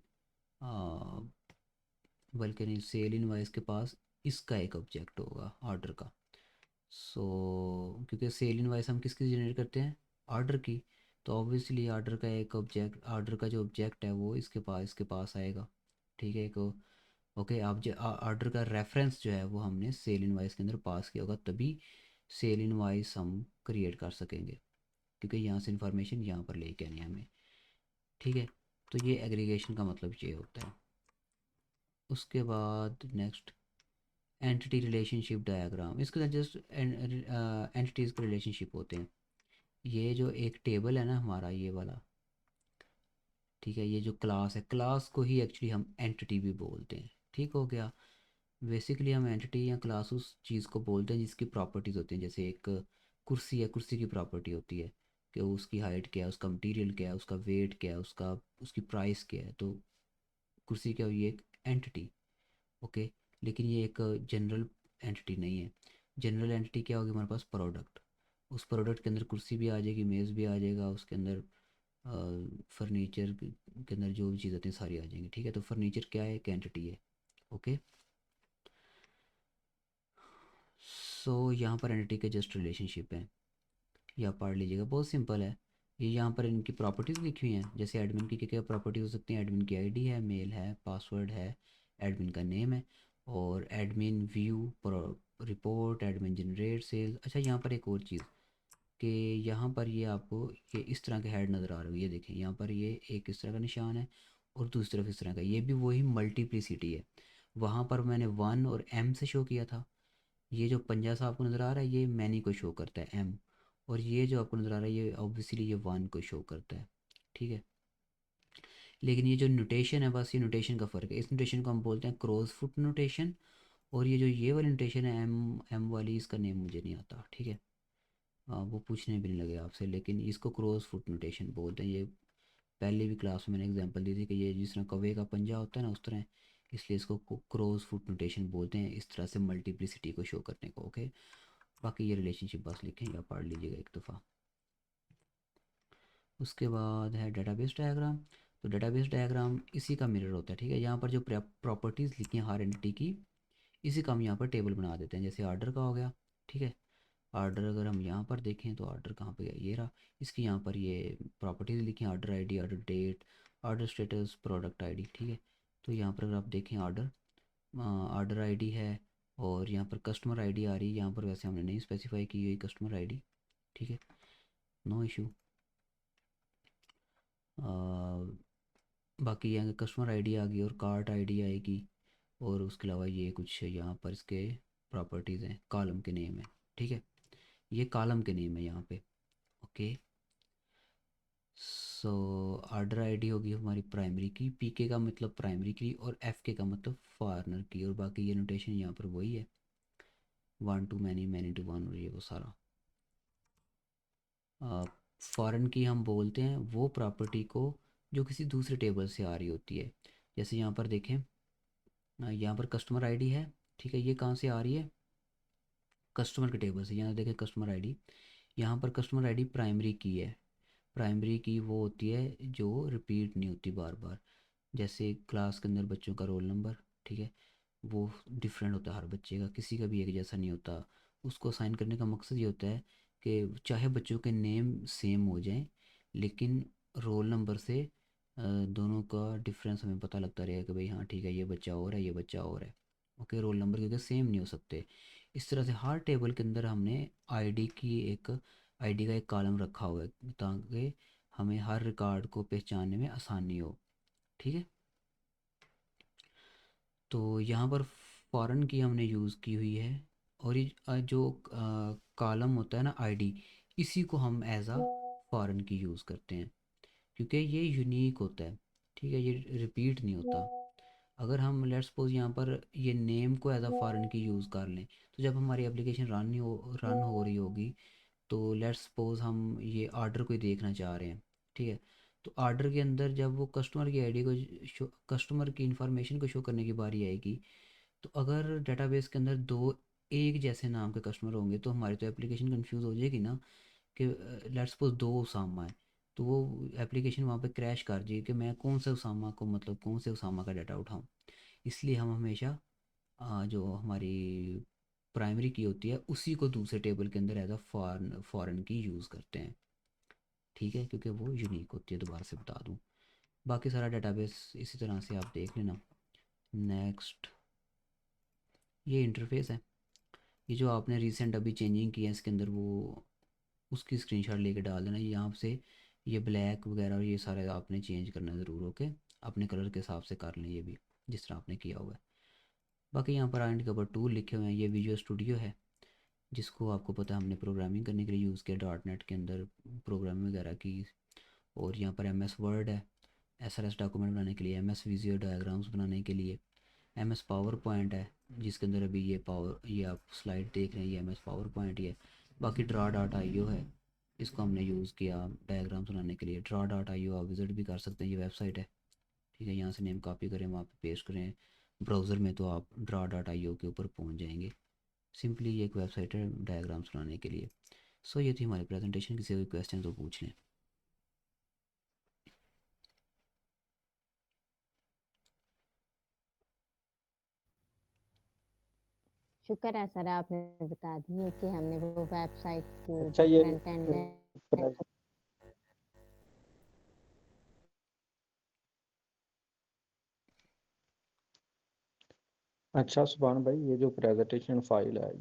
बल्कि नहीं, सेल इनवाइस के पास इसका एक ऑब्जेक्ट होगा ऑर्डर का। सो क्योंकि सेल इनवॉइस हम किसकी जनरेट करते हैं, ऑर्डर की, तो ऑब्वियसली ऑर्डर का जो ऑब्जेक्ट है वो इसके पास आएगा। ठीक है, एक ओके। आप जो ऑर्डर का रेफरेंस जो है वो हमने सेल इनवॉइस के अंदर पास किया होगा, तभी सेल इनवॉइस हम क्रिएट कर सकेंगे, क्योंकि यहाँ से इंफॉर्मेशन यहाँ पर लेके आनी है हमें। ठीक है, तो ये एग्रीगेशन का मतलब ये होता है। उसके बाद नेक्स्ट एंटिटी रिलेशनशिप डायग्राम, इसके साथ जस्ट एंटिटीज़ के रिलेशनशिप होते हैं। ये जो एक टेबल है ना हमारा, ये वाला, ठीक है, ये जो क्लास है, क्लास को ही एक्चुअली हम एंटिटी भी बोलते हैं। ठीक हो गया। बेसिकली हम एंटिटी या क्लास उस चीज़ को बोलते हैं जिसकी प्रॉपर्टीज़ होती हैं। जैसे एक कुर्सी है, कुर्सी की प्रॉपर्टी होती है कि उसकी हाइट क्या है, उसका मटेरियल क्या है, उसका वेट क्या है, उसकी प्राइस क्या है। तो कुर्सी क्या हुई, एक एंटिटी। ओके, लेकिन ये एक जनरल एंटिटी नहीं है। जनरल एंटिटी क्या होगी हमारे पास, प्रोडक्ट। उस प्रोडक्ट के अंदर कुर्सी भी आ जाएगी, मेज़ भी आ जाएगा, उसके अंदर फर्नीचर के अंदर जो भी चीज़ होती हैं सारी आ जाएंगी। ठीक है, तो फर्नीचर क्या है, एक एंटिटी है। ओके, सो यहाँ पर एंटिटी के जस्ट रिलेशनशिप है, ये आप पढ़ लीजिएगा, बहुत सिंपल है। ये यहाँ पर इनकी प्रॉपर्टीज़ लिखी हुई हैं। जैसे एडमिन की क्या क्या प्रॉपर्टीज़ हो सकती हैं, एडमिन की आईडी है, मेल है, पासवर्ड है, एडमिन का नेम है, और admin view report, admin generate sales. अच्छा, यहाँ पर एक और चीज़ कि यहाँ पर ये आपको ये इस तरह के हेड नज़र आ रहे हो, ये देखें यहाँ पर ये एक इस तरह का निशान है और दूसरी तरफ इस तरह का, ये भी वही मल्टीप्लिसिटी है। वहाँ पर मैंने 1 और M से शो किया था। ये जो पंजा सा आपको नज़र आ रहा है ये मैनी को शो करता है, M। और ये जो आपको नज़र आ रहा है ये ऑब्वियसली ये 1 को शो करता है। ठीक है, लेकिन ये जो नोटेशन है, बस ये नोटेशन का फ़र्क है। इस नोटेशन को हम बोलते हैं क्रॉस फुट नोटेशन, और ये जो ये वाली नोटेशन है M वाली, इसका नेम मुझे नहीं आता। ठीक है, वो पूछने भी नहीं लगे आपसे, लेकिन इसको क्रॉस फुट नोटेशन बोलते हैं। ये पहले भी क्लास में मैंने एग्जांपल दी थी कि ये जिस तरह कौवे का पंजा होता है ना, उस तरह, इसलिए इसको क्रॉस फुट नोटेशन बोलते हैं, इस तरह से मल्टीप्लिसिटी को शो करने को। ओके, बाकी ये रिलेशनशिप बस लिखें या पढ़ लीजिएगा एक दफ़ा। उसके बाद है डेटाबेस डायग्राम। तो डेटाबेस डायग्राम इसी का मिरर होता है। ठीक है, यहाँ पर जो प्रॉपर्टीज़ लिखी हैं हर एंटिटी की, इसी का हम यहाँ पर टेबल बना देते हैं। जैसे आर्डर का हो गया, ठीक है, आर्डर अगर हम यहाँ पर देखें तो आर्डर कहाँ पे गया, ये रहा। इसकी यहाँ पर ये प्रॉपर्टीज़ लिखी हैं, order ID, order date, order status, product ID. ठीक है, तो यहाँ पर अगर आप देखें ऑर्डर आईडी है, और यहाँ पर कस्टमर आईडी आ रही है। यहाँ पर वैसे हमने नहीं स्पेसिफाई की हुई कस्टमर आईडी। ठीक है, नो इशू। बाकी यहाँ कस्टमर आईडी आ गई और कार्ट आईडी आएगी, और उसके अलावा ये कुछ यहाँ पर इसके प्रॉपर्टीज़ हैं, कॉलम के नेम है। ठीक है, ये कॉलम के नेम है यहाँ पे। ओके, सो ऑर्डर आईडी होगी हमारी प्राइमरी की, पीके का मतलब प्राइमरी की, और एफके का मतलब फॉरनर की, और बाकी ये नोटेशन यहाँ पर वही है, 1 to मैनी, मैनी टू 1, और ये वो सारा। फॉरेन की हम बोलते हैं वो प्रॉपर्टी को जो किसी दूसरे टेबल से आ रही होती है। जैसे यहाँ पर देखें, यहाँ पर कस्टमर आईडी है। ठीक है, ये कहाँ से आ रही है, कस्टमर के टेबल से। यहाँ देखें कस्टमर आईडी, यहाँ पर कस्टमर आईडी प्राइमरी की है। प्राइमरी की वो होती है जो रिपीट नहीं होती बार बार। जैसे क्लास के अंदर बच्चों का रोल नंबर, ठीक है, वो डिफरेंट होता है हर बच्चे का, किसी का भी एक जैसा नहीं होता। उसको असाइन करने का मकसद ये होता है कि चाहे बच्चों के नेम सेम हो जाएं, लेकिन रोल नंबर से दोनों का डिफरेंस हमें पता लगता रहेगा कि भाई हाँ ठीक है, ये बच्चा और है, ये बच्चा और है। ओके, रोल नंबर क्योंकि सेम नहीं हो सकते। इस तरह से हर टेबल के अंदर हमने आईडी का एक कॉलम रखा हुआ है, ताकि हमें हर रिकॉर्ड को पहचानने में आसानी हो। ठीक है, तो यहाँ पर फॉरेन की हमने यूज़ की हुई है, और ये जो कॉलम होता है ना आईडी, इसी को हम एज अ फॉरेन की यूज़ करते हैं, क्योंकि ये यूनिक होता है। ठीक है, ये रिपीट नहीं होता। अगर हम लेट्स सपोज यहाँ पर ये नेम को एज अ फॉरेन की यूज़ कर लें, तो जब हमारी एप्लीकेशन रन हो रही होगी, तो लेट्स सपोज हम ये ऑर्डर को ही देखना चाह रहे हैं। ठीक है, तो ऑर्डर के अंदर जब वो कस्टमर की आईडी को शो, कस्टमर की इंफॉर्मेशन को शो करने की बारी आएगी, तो अगर डेटाबेस के अंदर दो एक जैसे नाम के कस्टमर होंगे, तो हमारी तो एप्लीकेशन कंफ्यूज हो जाएगी ना, कि लेट्स सपोज दो उसामा है, तो वो एप्लीकेशन वहाँ पे क्रैश कर जाएगी कि मैं कौन से उसामा को, मतलब कौन से उसामा का डाटा उठाऊँ। इसलिए हम हमेशा जो हमारी प्राइमरी की होती है उसी को दूसरे टेबल के अंदर एज अ फॉरेन की यूज़ करते हैं, ठीक है, क्योंकि वो यूनिक होती है। दोबारा से बता दूँ, बाकी सारा डेटाबेस इसी तरह से आप देख लेना। नेक्स्ट, ये इंटरफेस है। ये जो आपने रिसेंट अभी चेंजिंग की है इसके अंदर, वो उसकी स्क्रीनशॉट लेके डाल देना। यहाँ से ये ब्लैक वगैरह और ये सारे आपने चेंज करना है ज़रूर, ओके। अपने कलर के हिसाब से कर लें ये भी, जिस तरह आपने किया हुआ है। बाकी यहाँ पर आइंड के ऊपर टूल लिखे हुए हैं, ये विजुअल स्टूडियो है, जिसको आपको पता है हमने प्रोग्रामिंग करने के लिए यूज़ किया, डॉट नेट के अंदर प्रोग्रामिंग वगैरह की। और यहाँ पर एम एस वर्ड है SRS डॉक्यूमेंट बनाने के लिए, MS विजुअल डायग्राम्स बनाने के लिए, MS पावर पॉइंट है, जिसके अंदर अभी ये आप स्लाइड देख रहे हैं, ये MS पावर पॉइंट ही है। बाकी ड्रा डॉट IO है, इसको हमने यूज़ किया डायग्राम्स बनाने के लिए। ड्रा डॉट IO आप विज़िट भी कर सकते हैं, ये वेबसाइट है, ठीक है। यहाँ से नेम कॉपी करें, वहाँ पे पेस्ट करें ब्राउज़र में, तो आप ड्रा.io के ऊपर पहुँच जाएंगे। सिंपली ये एक वेबसाइट है डायग्राम्स बनाने के लिए। सो ये थी हमारी प्रेजेंटेशन। किसी कोई क्वेश्चन तो पूछ लें। शुक्र है सर, आपने बता दिए कि हमने वो वेबसाइट की अच्छा, जो ये फ्रंट एंड है। अच्छा सुभान भाई, ये जो प्रेजेंटेशन फाइल है